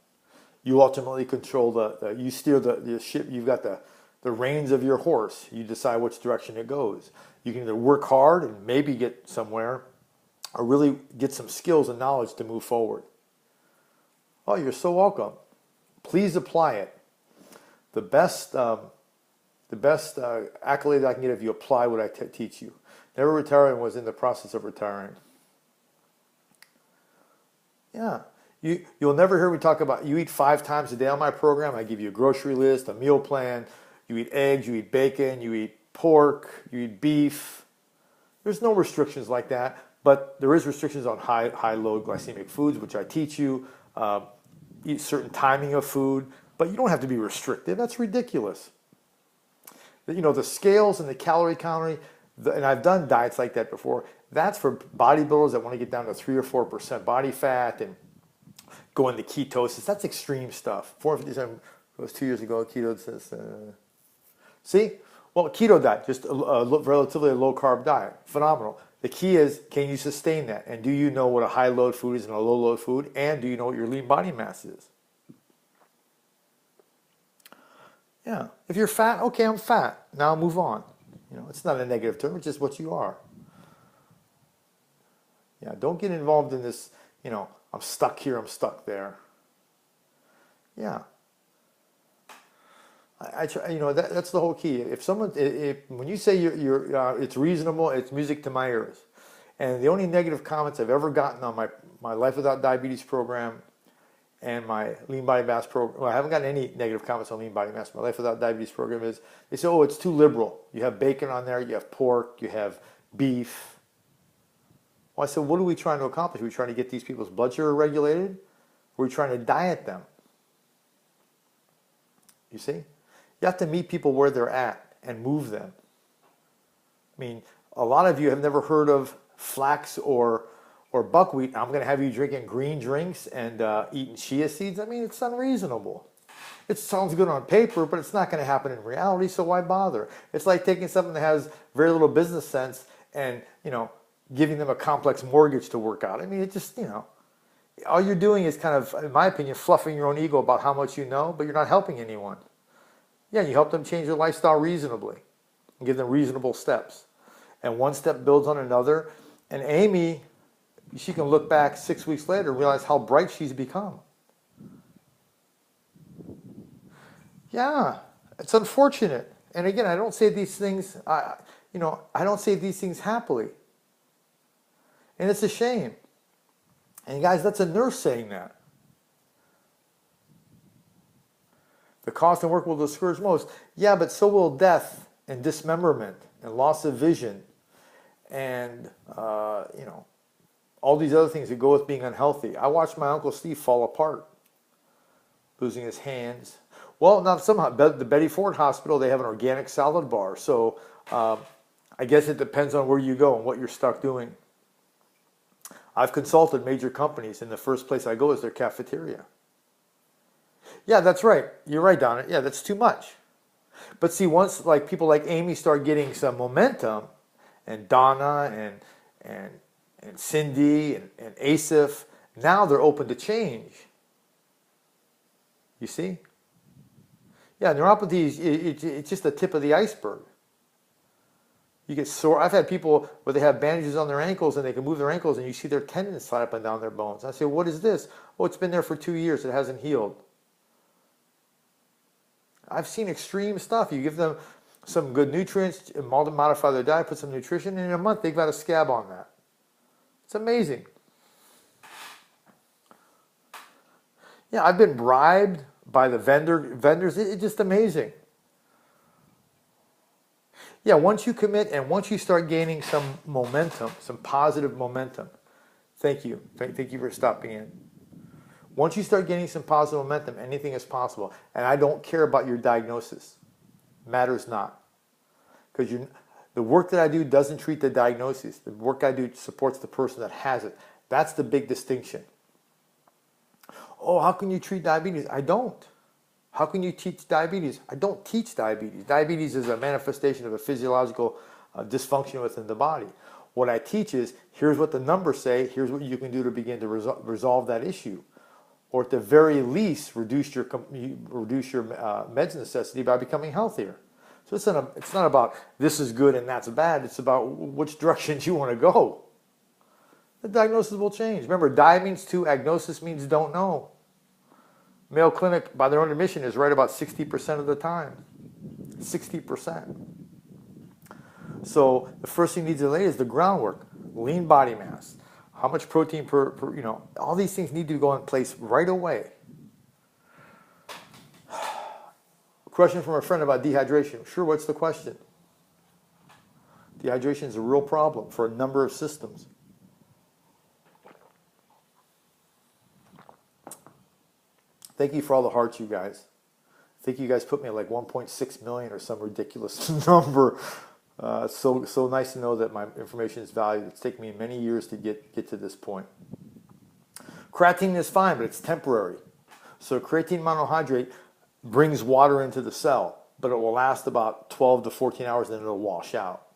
You ultimately control you steer the ship. You've got the reins of your horse. You decide which direction it goes. You can either work hard and maybe get somewhere, or really get some skills and knowledge to move forward. Oh, you're so welcome. Please apply it. The best accolade I can get if you apply what I teach you. Never retiring was in the process of retiring. Yeah. You'll never hear me talk about you eat 5 times a day on my program. I give you a grocery list, a meal plan. You eat eggs, you eat bacon, you eat pork, you eat beef. There's no restrictions like that, but there is restrictions on high load glycemic foods, which I teach you. Eat certain timing of food, but you don't have to be restricted. That's ridiculous. You know, the scales and the calorie counting, and I've done diets like that before. That's for bodybuilders that want to get down to 3 or 4% body fat and go into ketosis. That's extreme stuff. 457 was 2 years ago. Keto says, see? Well, keto diet, just a relatively low carb diet. Phenomenal. The key is, can you sustain that? And do you know what a high load food is and a low load food? And do you know what your lean body mass is? Yeah. If you're fat, okay, I'm fat. Now I'll move on. You know, it's not a negative term, it's just what you are. Yeah, don't get involved in this, you know, I'm stuck here, I'm stuck there. Yeah. I try, you know, that's the whole key. If someone, when you say it's reasonable, it's music to my ears. And the only negative comments I've ever gotten on my Life Without Diabetes program and my Lean Body Mass program, well, I haven't gotten any negative comments on Lean Body Mass. My Life Without Diabetes program is, they say, oh, it's too liberal. You have bacon on there, you have pork, you have beef. Well, I said, what are we trying to accomplish? Are we trying to get these people's blood sugar regulated? Or are we trying to diet them? You see? You have to meet people where they're at and move them. I mean, a lot of you have never heard of flax or buckwheat. I'm going to have you drinking green drinks and eating chia seeds. I mean, it's unreasonable. It sounds good on paper, but it's not going to happen in reality, so why bother? It's like taking something that has very little business sense and, you know, giving them a complex mortgage to work out. I mean, it just, you know, all you're doing is kind of, in my opinion, fluffing your own ego about how much you know, but you're not helping anyone. Yeah, you help them change their lifestyle reasonably and give them reasonable steps. And one step builds on another. And Amy, she can look back 6 weeks later and realize how bright she's become. Yeah, it's unfortunate. And again, I don't say these things, I don't say these things happily. And it's a shame. And guys, that's a nurse saying that. The cost and work will discourage most. Yeah, but so will death and dismemberment and loss of vision and, you know, all these other things that go with being unhealthy. I watched my Uncle Steve fall apart, losing his hands. Well, not somehow. The Betty Ford Hospital, they have an organic salad bar. So I guess it depends on where you go and what you're stuck doing. I've consulted major companies, and the first place I go is their cafeteria. Yeah, that's right. You're right, Donna. Yeah, that's too much. But see, once like people like Amy start getting some momentum, and Donna and Cindy and Asif, now they're open to change. You see? Yeah, neuropathy, it's just the tip of the iceberg. You get sore. I've had people where they have bandages on their ankles and they can move their ankles and you see their tendons slide up and down their bones. I say, what is this? Oh, it's been there for 2 years. It hasn't healed. I've seen extreme stuff. You give them some good nutrients, modify their diet, put some nutrition, and in a month they've got a scab on that. It's amazing. Yeah, I've been bribed by the vendors. It's just amazing. Yeah, once you commit and once you start gaining some momentum, some positive momentum, thank you. Thank you for stopping in. Once you start gaining some positive momentum, anything is possible. And I don't care about your diagnosis. Matters not. Because the work that I do doesn't treat the diagnosis. The work I do supports the person that has it. That's the big distinction. Oh, how can you treat diabetes? I don't. How can you teach diabetes? I don't teach diabetes. Diabetes is a manifestation of a physiological dysfunction within the body. What I teach is, here's what the numbers say, here's what you can do to begin to resolve that issue. Or at the very least, reduce your meds necessity by becoming healthier. So it's not about this is good and that's bad. It's about which direction you want to go. The diagnosis will change. Remember, di means two, agnosis means don't know. Mayo Clinic, by their own admission, is right about 60% of the time. 60%. So the first thing you need to lay is the groundwork. Lean body mass. How much protein per, you know, all these things need to go in place right away. Question from a friend about dehydration. Sure, what's the question? Dehydration is a real problem for a number of systems. Thank you for all the hearts, you guys. I think you guys put me at like 1.6 million or some ridiculous number. So nice to know that my information is valued. It's taken me many years to get to this point. Creatine is fine, but it's temporary. So creatine monohydrate brings water into the cell, but it will last about 12 to 14 hours, then it'll wash out.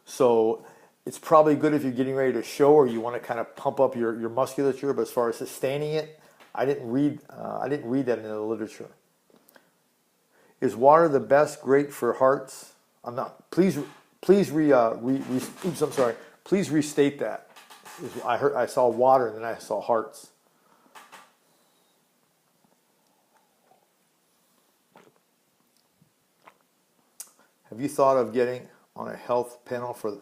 So it's probably good if you're getting ready to show or you want to kind of pump up your musculature, but as far as sustaining it, I didn't read that in the literature. Is water the best great for hearts? I'm not. Please I'm sorry. Please restate that. I saw water and then I saw hearts. Have you thought of getting on a health panel for the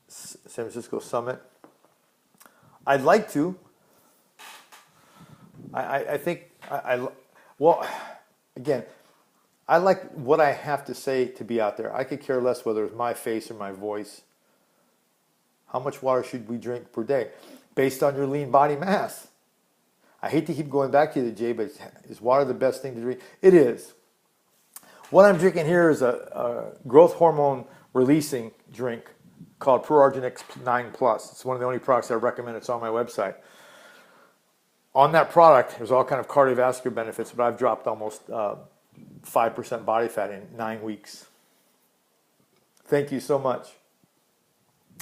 San Francisco Summit? I'd like to. I think well, again, I like what I have to say to be out there. I could care less whether it's my face or my voice. How much water should we drink per day? Based on your lean body mass. I hate to keep going back to the Jay, but is water the best thing to drink? It is. What I'm drinking here is a growth hormone releasing drink called ProArginX 9+. It's one of the only products I recommend. It's on my website. On that product, there's all kind of cardiovascular benefits, but I've dropped almost 5% body fat in 9 weeks. Thank you so much.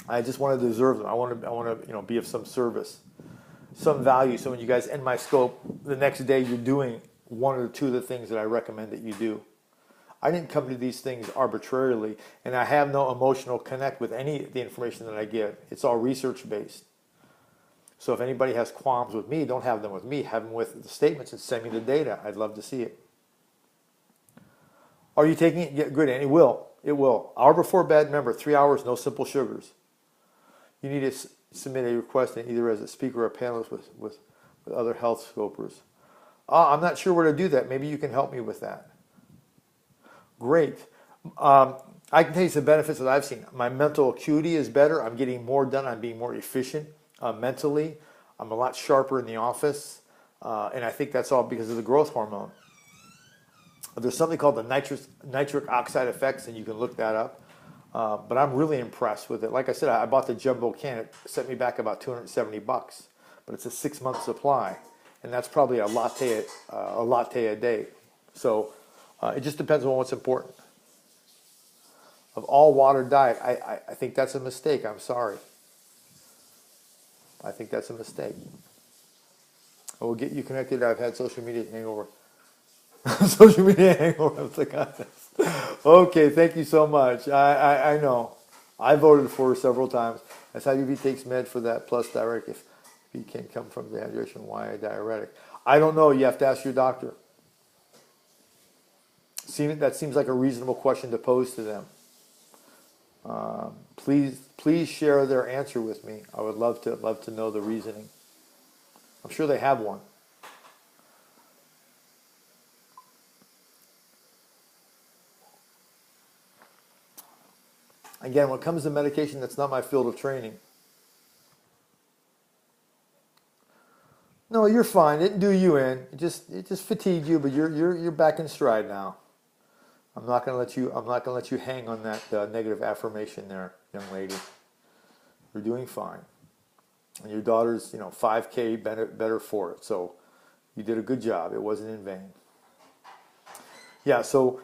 I just want to deserve them. I want to be of some service, some value. So when you guys end my scope, the next day you're doing one or two of the things that I recommend that you do. I didn't come to these things arbitrarily, and I have no emotional connect with any of the information that I give. It's all research-based. So if anybody has qualms with me, don't have them with me. Have them with the statements and send me the data. I'd love to see it. Are you taking it? Yeah, good, and it will. It will. Hour before bed, remember, 3 hours, no simple sugars. You need to submit a request either as a speaker or a panelist with other health scopers. I'm not sure where to do that. Maybe you can help me with that. Great. I can tell you some benefits that I've seen. My mental acuity is better. I'm getting more done. I'm being more efficient mentally. I'm a lot sharper in the office. And I think that's all because of the growth hormone. There's something called the nitric oxide effects, and you can look that up. But I'm really impressed with it. Like I said, I bought the jumbo can. It set me back about $270, but it's a 6-month supply, and that's probably a latte a day. So it just depends on what's important. Of all water diet, I think that's a mistake. I'm sorry. I think that's a mistake. I will get you connected. I've had social media hangover. Social media hangover. Okay, thank you so much. I know. I voted for her several times. SIBB takes med for that plus diuretic. If he can come from dehydration, why a diuretic? I don't know. You have to ask your doctor. That seems like a reasonable question to pose to them. Please share their answer with me. I would love to know the reasoning. I'm sure they have one. Again, when it comes to medication, that's not my field of training. No, you're fine. It didn't do you in. It just fatigued you, but you're back in stride now. I'm not going to let you hang on that negative affirmation there, young lady. You're doing fine. And your daughter's, 5K better for it. So you did a good job. It wasn't in vain. Yeah, so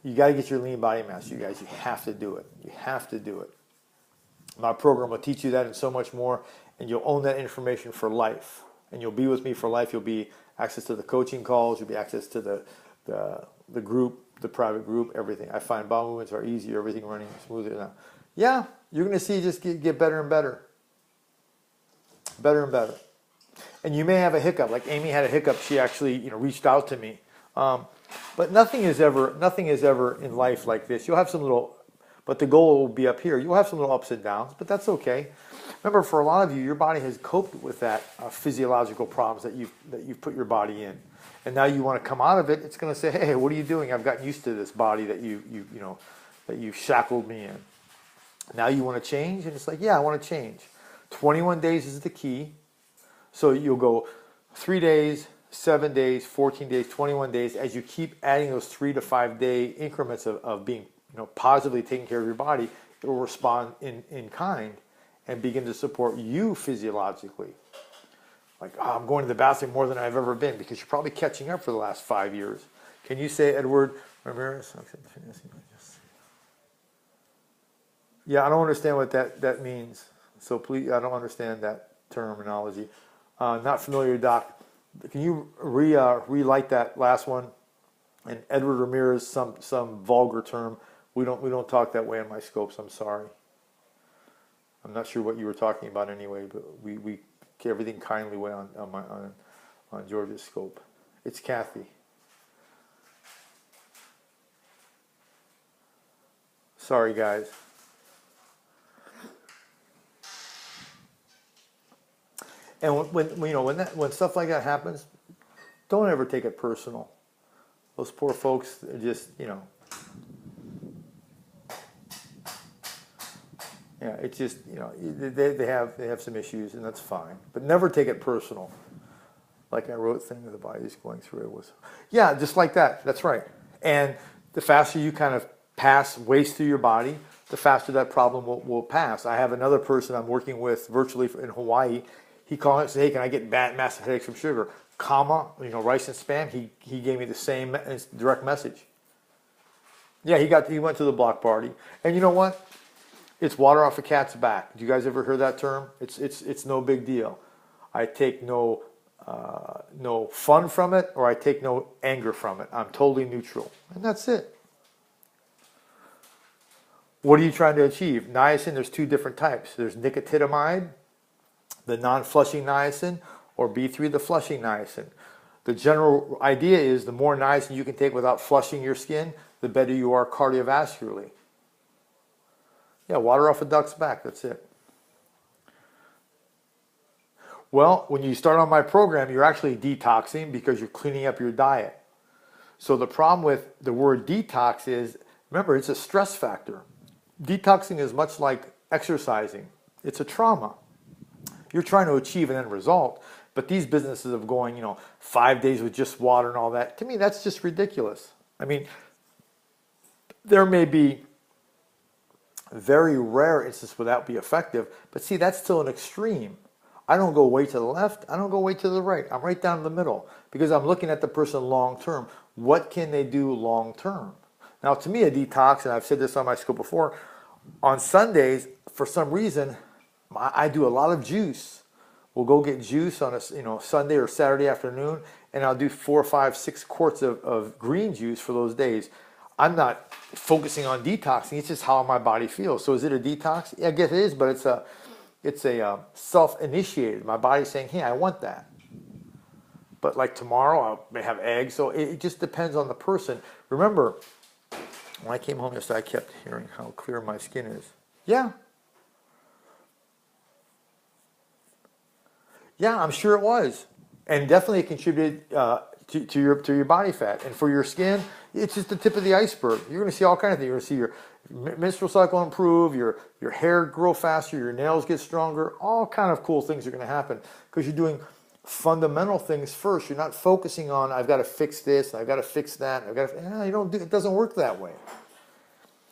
you got to get your lean body mass, you guys. You have to do it. You have to do it. My program will teach you that and so much more, and you'll own that information for life. And you'll be with me for life. You'll be access to the coaching calls. You'll be access to the group, the private group, everything. I find bowel movements are easier, everything running smoother now. Yeah, you're going to see just get better and better. Better and better. And you may have a hiccup. Like Amy had a hiccup. She actually reached out to me. But nothing is ever in life like this. You'll have some little, but the goal will be up here. You'll have some little ups and downs, but that's okay. Remember, for a lot of you, your body has coped with that physiological problems that you've put your body in, and now you want to come out of it. It's going to say, "Hey, what are you doing? I've gotten used to this body that that you've shackled me in. Now you want to change?" And it's like, "Yeah, I want to change." 21 days is the key. So you'll go 3 days, 7 days, 14 days, 21 days. As you keep adding those 3 to 5 day increments of being positively taking care of your body, it will respond in kind and begin to support you physiologically. Like, oh, I'm going to the bathroom more than I've ever been, because you're probably catching up for the last 5 years. Can you say, Edward Ramirez? Yeah, I don't understand what that means. So please, I don't understand that terminology. Not familiar, Doc. Can you relight that last one? And Edward Ramirez, some vulgar term. We don't talk that way in my scopes. I'm sorry. I'm not sure what you were talking about anyway, but we everything kindly way on George's scope. It's Kathy. Sorry, guys. And when stuff like that happens, don't ever take it personal. Those poor folks are just yeah, it's just they have some issues, and that's fine. But never take it personal. Like I wrote, thing the body's going through it was, yeah, just like that. That's right. And the faster you kind of pass waste through your body, the faster that problem will pass. I have another person I'm working with virtually in Hawaii. He called and said, "Hey, can I get massive headaches from sugar?" Rice and spam. He gave me the same direct message. Yeah, he went to the block party, and you know what? It's water off a cat's back. Do you guys ever hear that term? It's no big deal. I take no fun from it, or I take no anger from it. I'm totally neutral, and that's it. What are you trying to achieve? Niacin, there's 2 different types. There's nicotinamide, the non-flushing niacin, or B3, the flushing niacin. The general idea is the more niacin you can take without flushing your skin, the better you are cardiovascularly. Yeah, water off a duck's back, that's it. Well, when you start on my program, you're actually detoxing because you're cleaning up your diet. So the problem with the word detox is, remember, it's a stress factor. Detoxing is much like exercising. It's a trauma. You're trying to achieve an end result, but these businesses of going, 5 days with just water and all that, to me, that's just ridiculous. I mean, there may be very rare instances where that would be effective, but see, that's still an extreme. I don't go way to the left, I don't go way to the right. I'm right down in the middle because I'm looking at the person long term. What can they do long term? Now, to me, a detox, and I've said this on my scope before, on Sundays, for some reason, I do a lot of juice. We'll go get juice on a Sunday or Saturday afternoon, and I'll do 4, 5, 6 quarts of green juice for those days. I'm not focusing on detoxing. It's just how my body feels. So is it a detox? Yeah, I guess it is, but it's a self-initiated. My body's saying, "Hey, I want that." But like tomorrow, I may have eggs. So it just depends on the person. Remember, when I came home yesterday, I kept hearing how clear my skin is. Yeah. Yeah, I'm sure it was. And definitely it contributed to your body fat. And for your skin, it's just the tip of the iceberg. You're going to see all kinds of things. You're going to see your menstrual cycle improve, your hair grow faster, your nails get stronger. All kind of cool things are going to happen because you're doing fundamental things first. You're not focusing on, I've got to fix this, I've got to fix that. It doesn't work that way.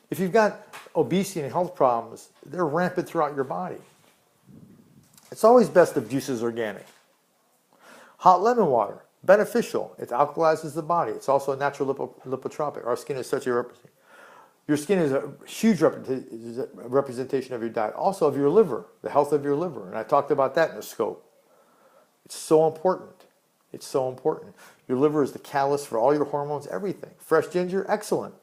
If you've got obesity and health problems, they're rampant throughout your body. It's always best if juice is organic. Hot lemon water, beneficial. It alkalizes the body. It's also a natural lipotropic. Our skin is such a representation. Your skin is a huge representation of your diet. Also of your liver, the health of your liver. And I talked about that in the scope. It's so important. It's so important. Your liver is the catalyst for all your hormones, everything. Fresh ginger, excellent.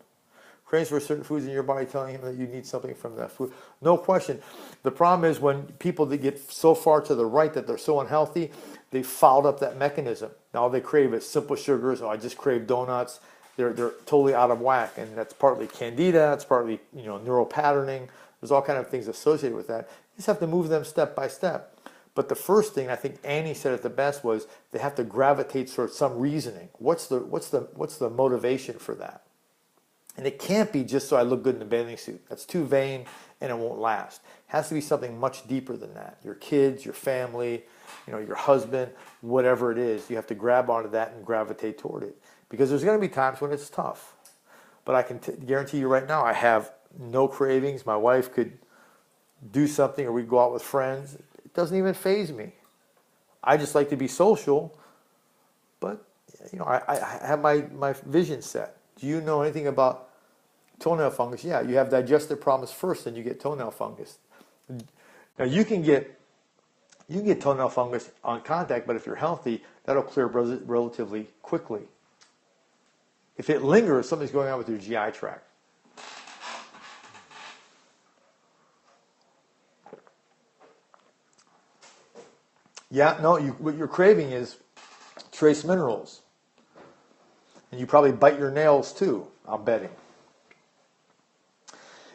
Cravings for certain foods in your body telling him that you need something from that food. No question. The problem is when people that get so far to the right that they're so unhealthy, they fouled up that mechanism. Now all they crave is simple sugars. Oh, I just crave donuts. They're totally out of whack, and that's partly candida. It's partly neural patterning. There's all kind of things associated with that. just have to move them step by step. But the first thing, I think Annie said it the best, was they have to gravitate towards some reasoning. What's the motivation for that? And it can't be just so I look good in a bathing suit. That's too vain and it won't last. It has to be something much deeper than that. Your kids, your family, your husband, whatever it is, you have to grab onto that and gravitate toward it. Because there's going to be times when it's tough. But I can guarantee you right now, I have no cravings. My wife could do something, or we go out with friends. It doesn't even faze me. I just like to be social, but I have my vision set. Do you know anything about toenail fungus? Yeah, you have digestive problems first, then you get toenail fungus. Now you can get toenail fungus on contact, but if you're healthy, that'll clear relatively quickly. If it lingers, something's going on with your GI tract. Yeah, no, what you're craving is trace minerals. And you probably bite your nails too, I'm betting.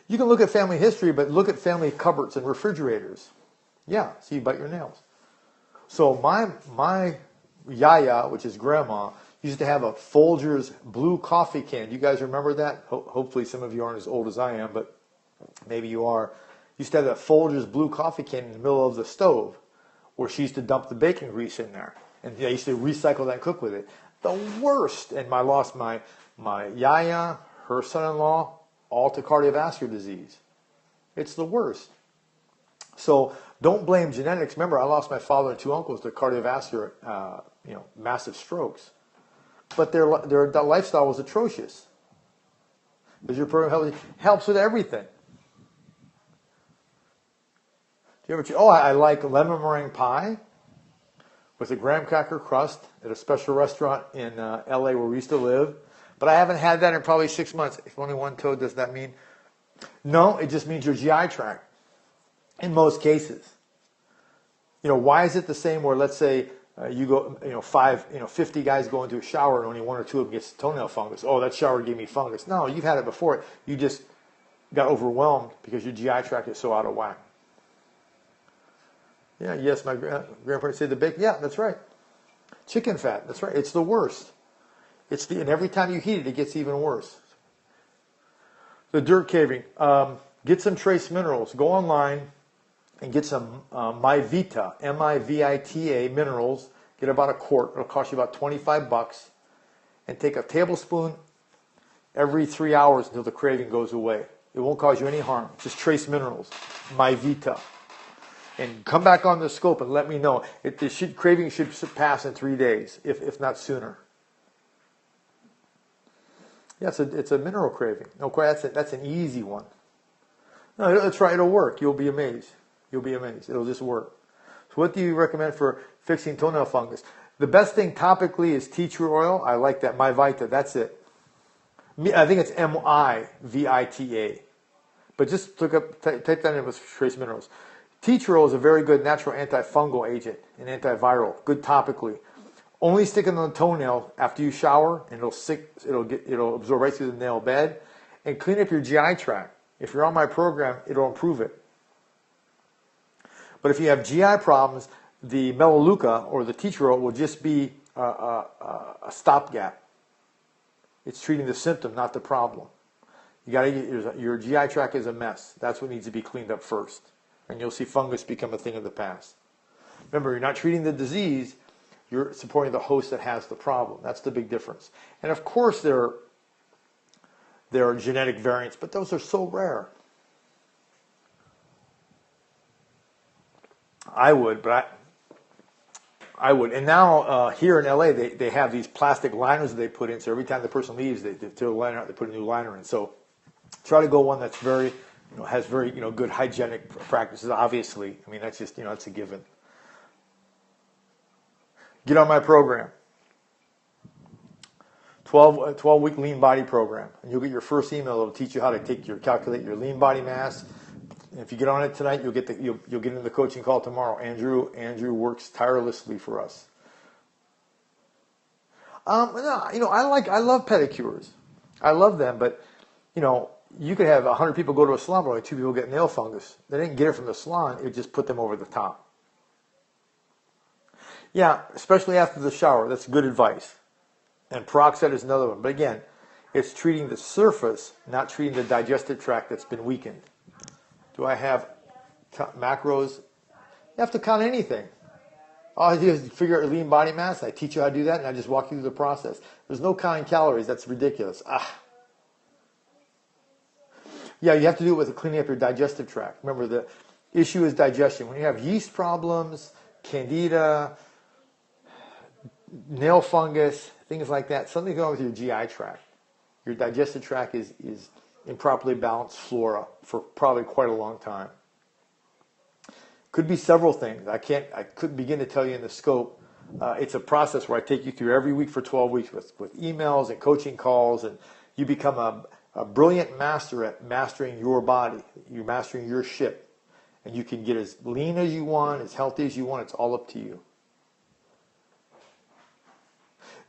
You can look at family history, but look at family cupboards and refrigerators. Yeah, so you bite your nails. So my yaya, which is grandma, used to have a Folgers blue coffee can. You guys remember that? Hopefully some of you aren't as old as I am, but maybe you are. Used to have that Folgers blue coffee can in the middle of the stove, where she used to dump the bacon grease in there. And they used to recycle that and cook with it. The worst. And I lost my yaya, her son-in-law, all to cardiovascular disease. It's the worst. So don't blame genetics. Remember, I lost my father and 2 uncles to cardiovascular, massive strokes. But their lifestyle was atrocious. Because your program helps with everything. Do you ever? I like lemon meringue pie with a graham cracker crust at a special restaurant in L.A. where we used to live. But I haven't had that in probably 6 months. If only one toe, does that mean? No, it just means your GI tract. In most cases. Why is it the same where, let's say, you go, 50 guys go into a shower and only 1 or 2 of them gets toenail fungus. Oh, that shower gave me fungus. No, you've had it before. You just got overwhelmed because your GI tract is so out of whack. Yeah, yes, my grandparents said the bacon. Yeah, that's right. Chicken fat, that's right. It's the worst. And every time you heat it, it gets even worse. The dirt caving. Get some trace minerals. Go online and get some MyVita, M-I-V-I-T-A minerals. Get about a quart. It'll cost you about $25. And take a tablespoon every 3 hours until the craving goes away. It won't cause you any harm. Just trace minerals. MyVita. And come back on the scope and let me know. The craving should pass in 3 days, if not sooner. Yeah, it's a mineral craving. No, that's an easy one. No, let's try. It'll work. You'll be amazed. You'll be amazed. It'll just work. So what do you recommend for fixing toenail fungus? The best thing topically is tea tree oil. I like that. MyVita. That's it. I think it's M-I-V-I-T-A. But just type that in with trace minerals. Tea tree oil is a very good natural antifungal agent and antiviral. Good topically. Only stick it on the toenail after you shower, and it'll absorb right through the nail bed, and clean up your GI tract. If you're on my program, it'll improve it. But if you have GI problems, the Melaleuca or the tea tree oil will just be a stopgap. It's treating the symptom, not the problem. You got to get your GI tract is a mess. That's what needs to be cleaned up first, and you'll see fungus become a thing of the past. Remember, you're not treating the disease. You're supporting the host that has the problem. That's the big difference. And of course there are genetic variants, but those are so rare. I would. And now here in LA, they have these plastic liners that they put in. So every time the person leaves, they throw the liner out, they put a new liner in. So try to go one that's very, has very, good hygienic practices. Obviously, I mean that's just, that's a given. Get on my program. 12-week lean body program. And you'll get your first email. It'll teach you how to calculate your lean body mass. And if you get on it tonight, you'll get into the coaching call tomorrow. Andrew works tirelessly for us. I love pedicures. I love them, but you could have 100 people go to a salon, but only 2 people get nail fungus. They didn't get it from the salon. It just put them over the top. Yeah, especially after the shower. That's good advice. And peroxide is another one. But again, it's treating the surface, not treating the digestive tract that's been weakened. Do I have macros? You have to count anything. All I do is figure out your lean body mass. I teach you how to do that, and I just walk you through the process. There's no counting calories. That's ridiculous. Yeah, you have to do it with cleaning up your digestive tract. Remember, the issue is digestion. When you have yeast problems, candida, nail fungus, things like that, something's going on with your GI tract. Your digestive tract is improperly balanced flora for probably quite a long time. Could be several things. I couldn't begin to tell you in the scope. It's a process where I take you through every week for 12 weeks with emails and coaching calls, and you become a brilliant master at mastering your body. You're mastering your ship. And you can get as lean as you want, as healthy as you want. It's all up to you.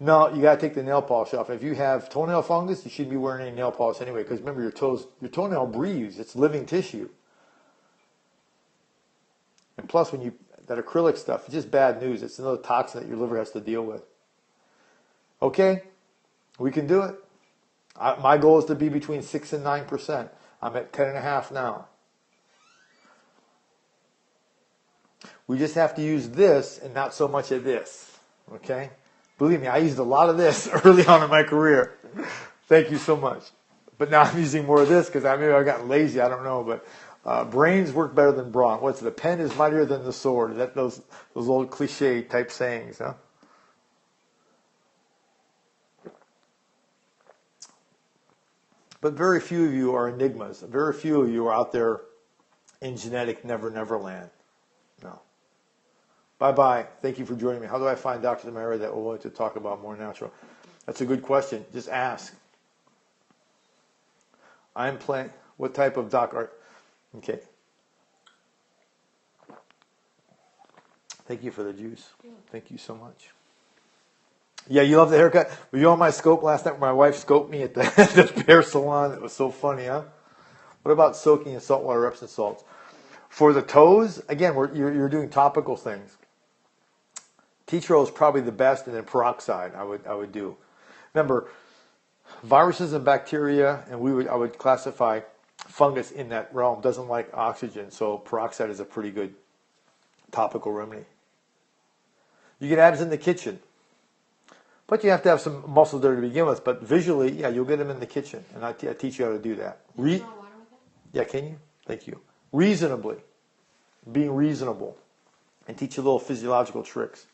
No, you got to take the nail polish off. If you have toenail fungus, you shouldn't be wearing any nail polish anyway, because remember, your toenail breathes. It's living tissue. And plus, that acrylic stuff, it's just bad news. It's another toxin that your liver has to deal with. Okay, we can do it. My goal is to be between 6 and 9%. I'm at 10.5 now. We just have to use this and not so much of this. Okay? Believe me, I used a lot of this early on in my career. Thank you so much. But now I'm using more of this because maybe I got lazy. I don't know, but brains work better than brawn. What's the pen is mightier than the sword? Is that those old cliche type sayings, huh? But very few of you are enigmas. Very few of you are out there in genetic never land. No. Bye-bye. Thank you for joining me. How do I find doctors in my area that are willing to talk about more natural? That's a good question. Just ask. I'm playing. What type of doc are... Okay. Thank you for the juice. Thank you so much. Yeah, you love the haircut. Were you on my scope last night? My wife scoped me at the hair salon. It was so funny, huh? What about soaking in saltwater Epsom salts? For the toes, again, you're doing topical things. Tea trowel is probably the best, and then peroxide I would do. Remember, viruses and bacteria, and I would classify fungus in that realm. Doesn't like oxygen, so peroxide is a pretty good topical remedy. You get abs in the kitchen, but you have to have some muscles there to begin with. But visually, yeah, you'll get them in the kitchen, and I teach you how to do that. Yeah, can you? Thank you. Reasonably, being reasonable, and teach you little physiological tricks.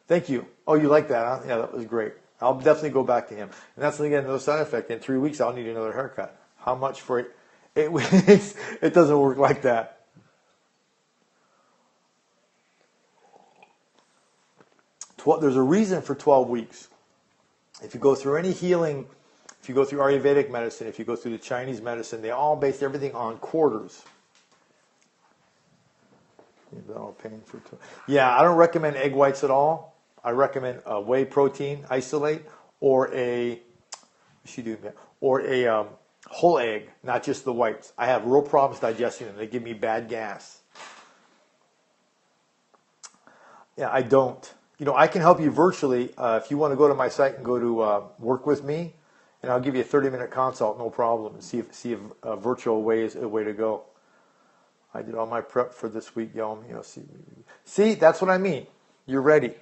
Thank you. Oh, you like that, huh? Yeah, that was great. I'll definitely go back to him. And that's, again, another side effect. In 3 weeks, I'll need another haircut. How much for it? It doesn't work like that. There's a reason for 12 weeks. If you go through any healing, if you go through Ayurvedic medicine, if you go through the Chinese medicine, they all base everything on quarters. Yeah, I don't recommend egg whites at all. I recommend a whey protein isolate or a whole egg, not just the whites. I have real problems digesting them. They give me bad gas. Yeah, I don't. I can help you virtually. If you want to go to my site and go to work with me, and I'll give you a 30-minute consult, no problem, and see if a virtual way is a way to go. I did all my prep for this week, y'all. See, that's what I mean. You're ready.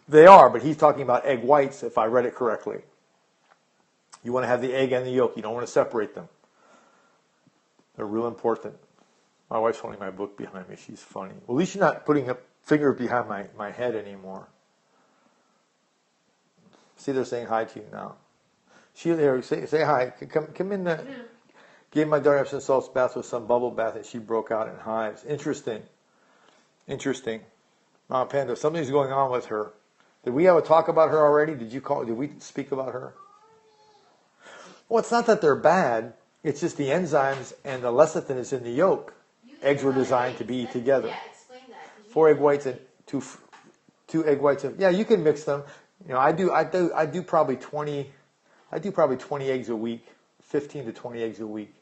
They are, but he's talking about egg whites, if I read it correctly. You want to have the egg and the yolk. You don't want to separate them. They're real important. My wife's holding my book behind me. She's funny. Well, at least you're not putting a finger behind my head anymore. See, they're saying hi to you now. Sheila, say hi. Come in there. Gave my daughter Epsom salts bath with some bubble bath, and she broke out in hives. Interesting. Mama Panda, something's going on with her. Did we have a talk about her already? Did we speak about her? Well, it's not that they're bad. It's just the enzymes and the lecithin is in the yolk. Eggs were designed to be together. Yeah, explain that. 4 egg whites and two egg whites. Yeah, you can mix them. I do probably 20. I do probably 20 eggs a week. 15 to 20 eggs a week.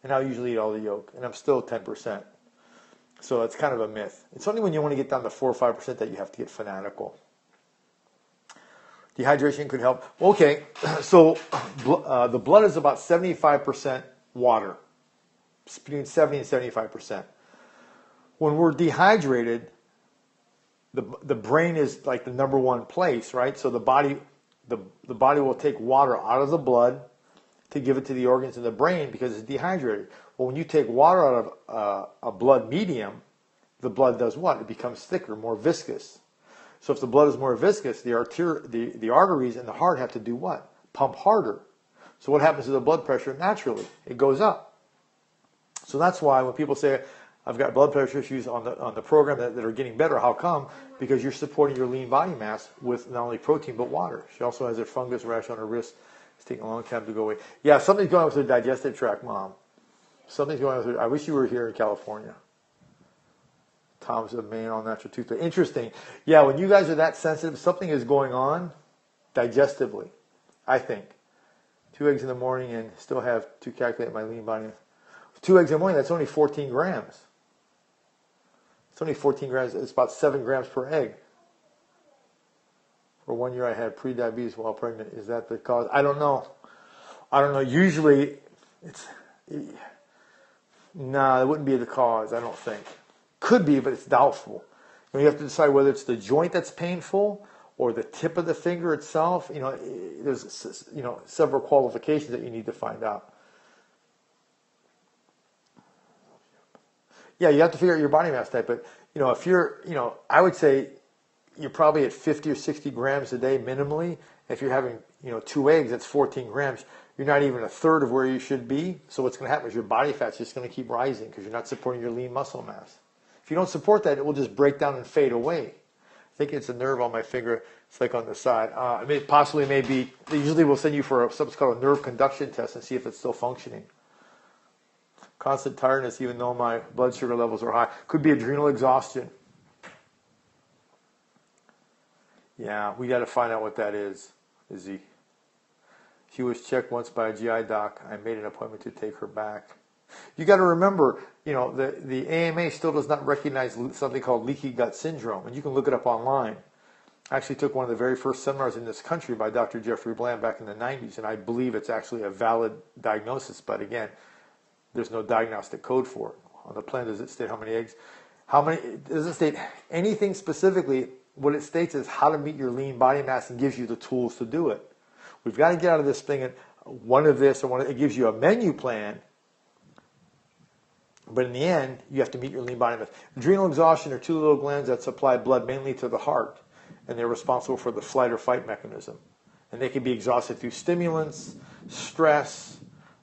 And I'll usually eat all the yolk, and I'm still 10%. So it's kind of a myth. It's only when you want to get down to 4 or 5% that you have to get fanatical. Dehydration could help. Okay, so the blood is about 75% water, between 70 and 75%. When we're dehydrated, the brain is like the number one place, right? So the body will take water out of the blood to give it to the organs in the brain because it's dehydrated. Well, when you take water out of a blood medium, the blood does what? It becomes thicker, more viscous. So if the blood is more viscous, the arteries and the heart have to do what? Pump harder. So what happens to the blood pressure? Naturally, it goes up. So that's why when people say, I've got blood pressure issues on the program that are getting better, how come? Because you're supporting your lean body mass with not only protein but water. She also has a fungus rash on her wrist. It's taking a long time to go away. Yeah, something's going on with her digestive tract, Mom. Something's going on with her. I wish you were here in California. Tom's a main all-natural toothpaste. Interesting. Yeah, when you guys are that sensitive, something is going on digestively, I think. 2 eggs in the morning and still have to calculate my lean body. 2 eggs in the morning, that's only 14 grams. It's only 14 grams. It's about 7 grams per egg. For 1 year, I had pre-diabetes while pregnant. Is that the cause? I don't know. Usually, nah, it wouldn't be the cause, I don't think. Could be, but it's doubtful. You have to decide whether it's the joint that's painful or the tip of the finger itself. There's several qualifications that you need to find out. Yeah, you have to figure out your body mass type. But if you're, I would say you're probably at 50 or 60 grams a day minimally. If you're having, 2 eggs, that's 14 grams. You're not even a third of where you should be. So what's going to happen is your body fat's just going to keep rising because you're not supporting your lean muscle mass. If you don't support that, it will just break down and fade away. I think it's a nerve on my finger. It's like on the side. Possibly may be. They usually will send you for something called a nerve conduction test and see if it's still functioning. Constant tiredness, even though my blood sugar levels are high. Could be adrenal exhaustion. Yeah, we got to find out what that is, Izzy. She was checked once by a GI doc. I made an appointment to take her back. You got to remember, the AMA still does not recognize something called leaky gut syndrome, and you can look it up online. I actually took one of the very first seminars in this country by Dr. Jeffrey Bland back in the 90s, and I believe it's actually a valid diagnosis, but again, there's no diagnostic code for it. On the plan, does it state how many eggs? It doesn't state anything specifically. What it states is how to meet your lean body mass and gives you the tools to do it. We've got to get out of this thing, and it gives you a menu plan. But in the end, you have to meet your lean body mass. Adrenal exhaustion are 2 little glands that supply blood mainly to the heart, and they're responsible for the flight or fight mechanism. And they can be exhausted through stimulants, stress.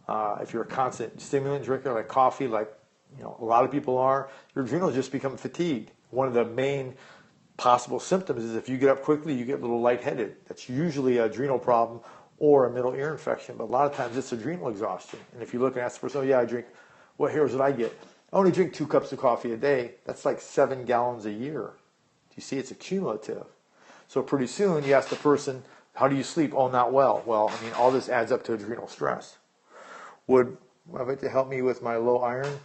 If you're a constant stimulant drinker, like coffee, like a lot of people are, your adrenals just become fatigued. One of the main possible symptoms is if you get up quickly, you get a little lightheaded. That's usually an adrenal problem or a middle ear infection, but a lot of times it's adrenal exhaustion. And if you look and ask the person, I drink. Here's what I get. I only drink 2 cups of coffee a day. That's like 7 gallons a year. Do you see? It's accumulative. So pretty soon you ask the person, how do you sleep? Oh, not well. Well, all this adds up to adrenal stress. Would it to help me with my low iron?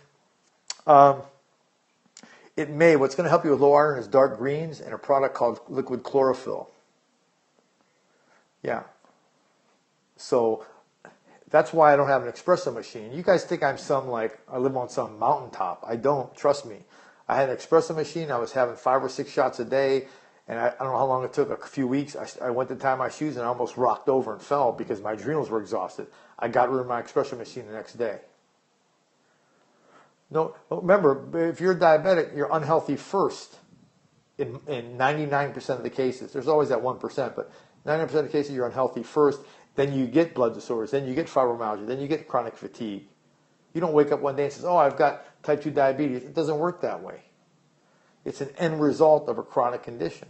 It may. What's going to help you with low iron is dark greens and a product called liquid chlorophyll. Yeah. So that's why I don't have an espresso machine. You guys think I live on some mountaintop. I don't. Trust me. I had an espresso machine. I was having 5 or 6 shots a day, and I don't know how long it took. A few weeks. I went to tie my shoes, and I almost rocked over and fell because my adrenals were exhausted. I got rid of my espresso machine the next day. No, remember, if you're diabetic, you're unhealthy first in 99% of the cases. There's always that 1%, but 99% of the cases you're unhealthy first. Then you get blood disorders. Then you get fibromyalgia. Then you get chronic fatigue. You don't wake up one day and say, I've got type 2 diabetes. It doesn't work that way. It's an end result of a chronic condition.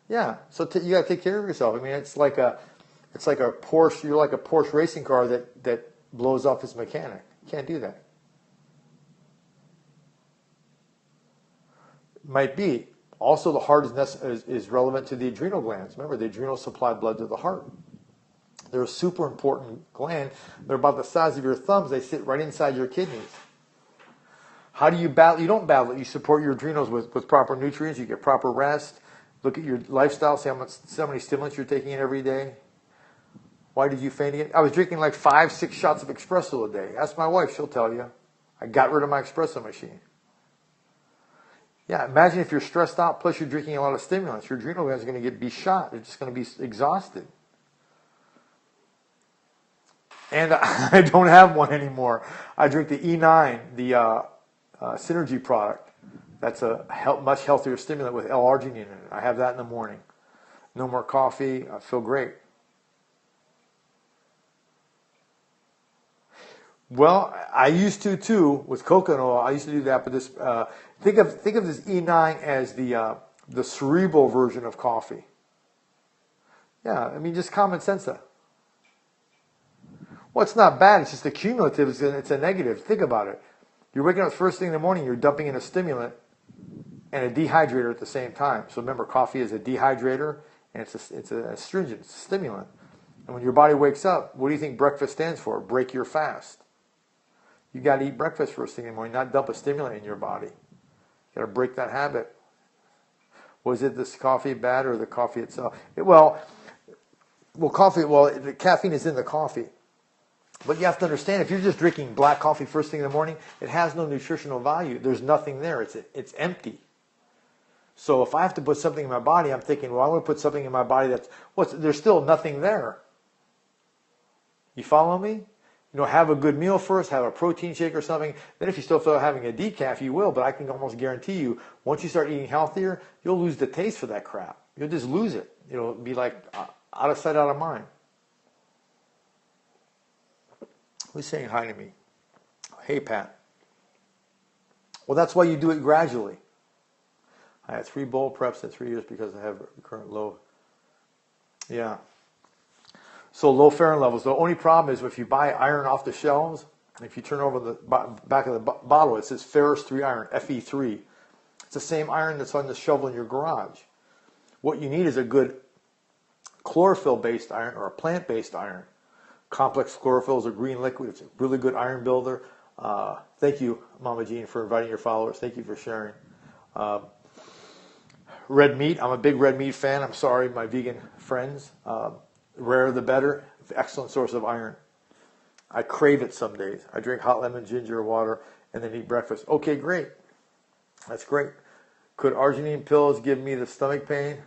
Yeah, so you got to take care of yourself. It's like a Porsche. You're like a Porsche racing car that blows off its mechanic. You can't do that. Might be. Also, the heart is relevant to the adrenal glands. Remember, the adrenals supply blood to the heart. They're a super important gland. They're about the size of your thumbs. They sit right inside your kidneys. How do you battle? You don't battle it. You support your adrenals with proper nutrients. You get proper rest. Look at your lifestyle. See how many stimulants you're taking in every day. Why did you faint again? I was drinking like 5-6 shots of espresso a day. Ask my wife. She'll tell you. I got rid of my espresso machine. Yeah, imagine if you're stressed out, plus you're drinking a lot of stimulants. Your adrenal glands are going to be shot. They're just going to be exhausted. And I don't have one anymore. I drink the E9, the Synergy product. That's a much healthier stimulant with L-arginine in it. I have that in the morning. No more coffee. I feel great. Well, I used to too with coconut oil. I used to do that, but this think of this E9 as the cerebral version of coffee. Yeah, I mean just common sense. Well, it's not bad. It's just accumulative. It's a negative. Think about it. You're waking up first thing in the morning. You're dumping in a stimulant and a dehydrator at the same time. So remember, coffee is a dehydrator and it's a astringent. It's a stimulant. And when your body wakes up, what do you think breakfast stands for? Break your fast. You got to eat breakfast first thing in the morning, not dump a stimulant in your body. You got to break that habit. Was it this coffee bad or the coffee itself? The caffeine is in the coffee. But you have to understand, if you're just drinking black coffee first thing in the morning, it has no nutritional value. There's nothing there. It's empty. So if I have to put something in my body, I'm thinking, well, I'm going to put something in my body there's still nothing there. You follow me? Have a good meal first, have a protein shake or something. Then if you still feel like having a decaf, you will. But I can almost guarantee you, once you start eating healthier, you'll lose the taste for that crap. You'll just lose it. It'll be like out of sight, out of mind. Who's saying hi to me? Hey, Pat. Well, that's why you do it gradually. I had 3 bowl preps in 3 years because I have current low. Yeah. So low ferrin levels. The only problem is if you buy iron off the shelves, if you turn over the back of the bottle, it says ferrous 3 iron, Fe3. It's the same iron that's on the shovel in your garage. What you need is a good chlorophyll-based iron or a plant-based iron. Complex chlorophyll is a green liquid. It's a really good iron builder. Thank you, Mama Jean, for inviting your followers. Thank you for sharing. Red meat. I'm a big red meat fan. I'm sorry, my vegan friends. Rarer the better. Excellent source of iron. I crave it some days. I drink hot lemon ginger water and then eat breakfast. Okay, great. That's great. Could arginine pills give me the stomach pain?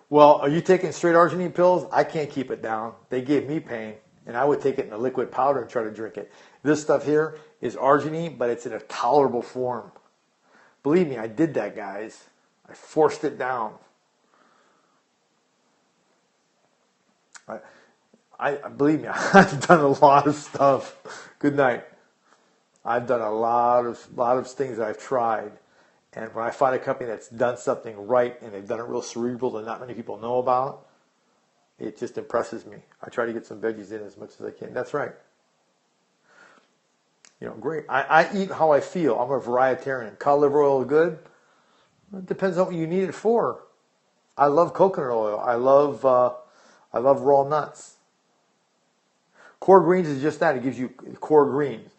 Well, are you taking straight arginine pills? I can't keep it down. They gave me pain, and I would take it in a liquid powder and try to drink it. This stuff here is arginine, but it's in a tolerable form. Believe me, I did that, guys. I forced it down. I believe me, I've done a lot of stuff. Good night. I've done a lot of things I've tried, and when I find a company that's done something right and they've done it real cerebral that not many people know about, it just impresses me. I try to get some veggies in as much as I can. That's right. Great. I eat how I feel. I'm a varietarian. Cod liver oil is good. It depends on what you need it for. I love coconut oil. I love raw nuts. Core greens is just that. It gives you core greens.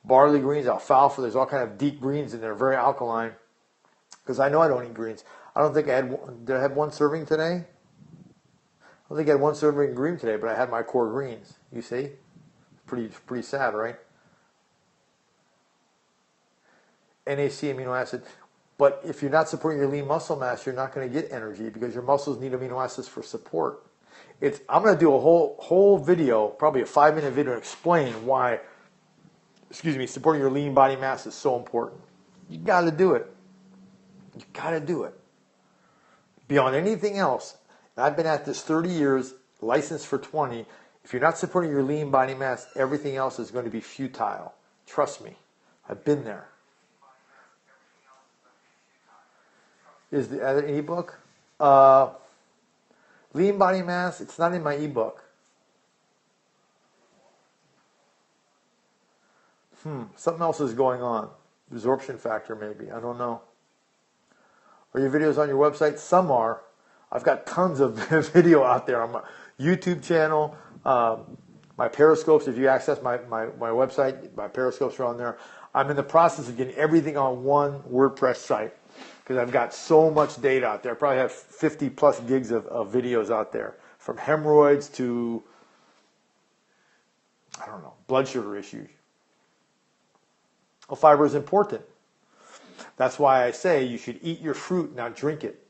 Barley greens, alfalfa. There's all kind of deep greens in there, very alkaline. Because I know I don't eat greens. I don't think did I have 1 serving today? I don't think I had 1 serving of green today, but I had my core greens. You see? Pretty sad, right? NAC amino acid. But if you're not supporting your lean muscle mass, you're not going to get energy because your muscles need amino acids for support. I'm going to do a whole video, probably a 5-minute video, to explain why, supporting your lean body mass is so important. You got to do it. You got to do it. Beyond anything else, and I've been at this 30 years, licensed for 20. If you're not supporting your lean body mass, everything else is going to be futile. Trust me. I've been there. Is the other ebook? Lean body mass, it's not in my ebook. Something else is going on. Absorption factor maybe, I don't know. Are your videos on your website? Some are. I've got tons of video out there on my YouTube channel, My Periscopes, if you access my website, my Periscopes are on there. I'm in the process of getting everything on one WordPress site because I've got so much data out there. I probably have 50 plus gigs of videos out there, from hemorrhoids to, I don't know, blood sugar issues. Well, fiber is important. That's why I say you should eat your fruit, not drink it.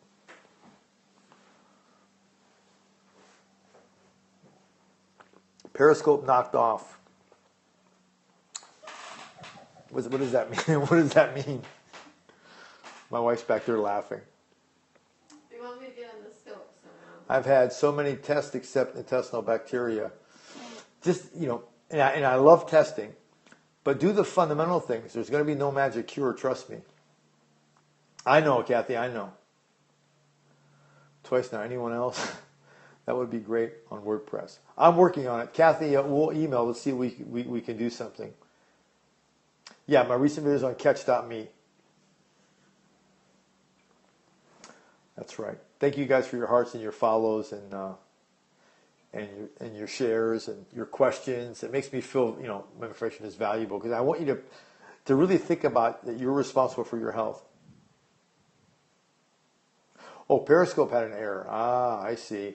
Periscope knocked off. What does that mean? What does that mean? My wife's back there laughing. You want me to get on the scope somehow? I've had so many tests except intestinal bacteria. Just, and I love testing, but do the fundamental things. There's going to be no magic cure, trust me. I know, Kathy, I know. Twice now. Anyone else? That would be great on WordPress. I'm working on it. Kathy, we'll email. Let's see if we can do something. Yeah, my recent videos on catch.me. That's right. Thank you guys for your hearts and your follows and your shares and your questions. It makes me feel, my information is valuable because I want you to really think about that you're responsible for your health. Oh, Periscope had an error. Ah, I see.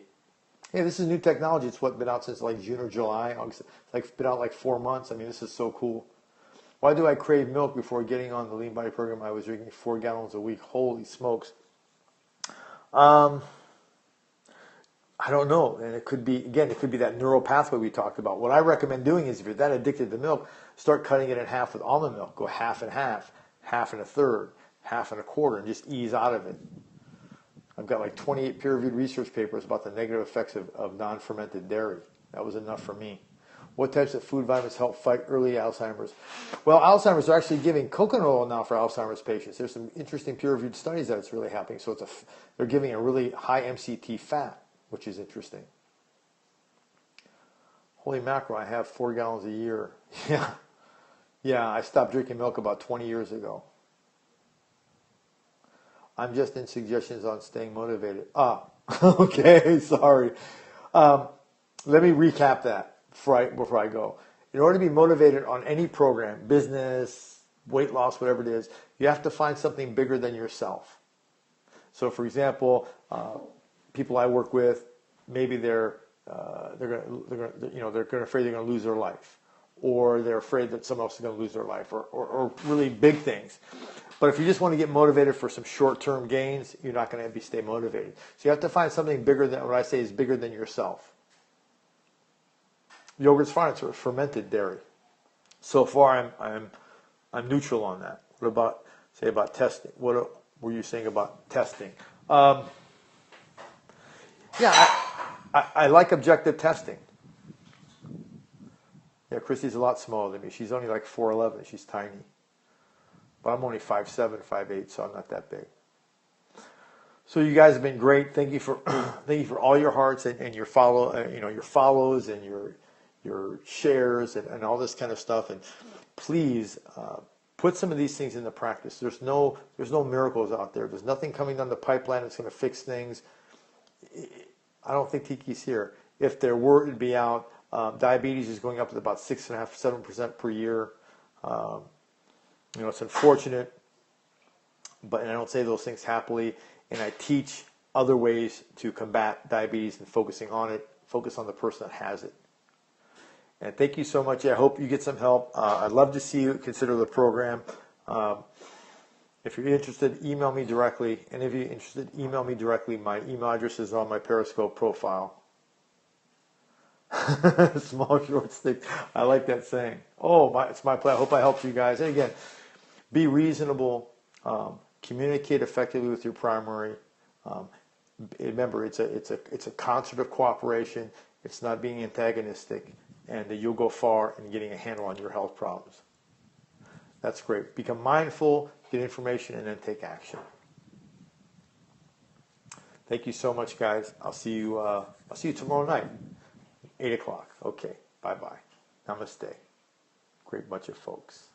Hey, this is new technology. It's been out since like June or July. It's been out like 4 months. I mean, this is so cool. Why do I crave milk before getting on the Lean Body program? I was drinking 4 gallons a week. Holy smokes. I don't know. And it could be that neural pathway we talked about. What I recommend doing is if you're that addicted to milk, start cutting it in half with almond milk. Go half and half, half and a third, half and a quarter, and just ease out of it. I've got like 28 peer-reviewed research papers about the negative effects of non-fermented dairy. That was enough for me. What types of food vitamins help fight early Alzheimer's? Well, Alzheimer's are actually giving coconut oil now for Alzheimer's patients. There's some interesting peer-reviewed studies that it's really happening. So they're giving a really high MCT fat, which is interesting. Holy mackerel, I have 4 gallons a year. Yeah, I stopped drinking milk about 20 years ago. I'm just in suggestions on staying motivated. Okay, sorry. Let me recap that before I go. In order to be motivated on any program, business, weight loss, whatever it is, you have to find something bigger than yourself. So, for example, people I work with, maybe they're afraid they're going to lose their life, or they're afraid that someone else is going to lose their life, or really big things. But if you just want to get motivated for some short-term gains, you're not going to stay motivated. So you have to find something bigger than what I say is bigger than yourself. Yogurt's fine; it's fermented dairy. So far, I'm neutral on that. What about testing? What were you saying about testing? I like objective testing. Yeah, Christy's a lot smaller than me. She's only like 4'11". She's tiny. But I'm only 5'7", 5'8", so I'm not that big. So you guys have been great. Thank you for all your hearts and your your follows and your shares and all this kind of stuff. And please put some of these things into practice. There's no miracles out there. There's nothing coming down the pipeline that's going to fix things. I don't think Tiki's here. If there were, it'd be out. Diabetes is going up at about 6.5%, 7% per year. It's unfortunate, and I don't say those things happily. And I teach other ways to combat diabetes and focus on the person that has it. And thank you so much. I hope you get some help. I'd love to see you consider the program. If you're interested, email me directly. Any of you interested, email me directly. My email address is on my Periscope profile. Small short stick. I like that saying. It's my pleasure. I hope I helped you guys. And again, be reasonable. Communicate effectively with your primary. Remember, it's a concert of cooperation. It's not being antagonistic, and you'll go far in getting a handle on your health problems. That's great. Become mindful, get information, and then take action. Thank you so much, guys. I'll see you tomorrow night, 8 o'clock. Okay. Bye-bye. Namaste. Great bunch of folks.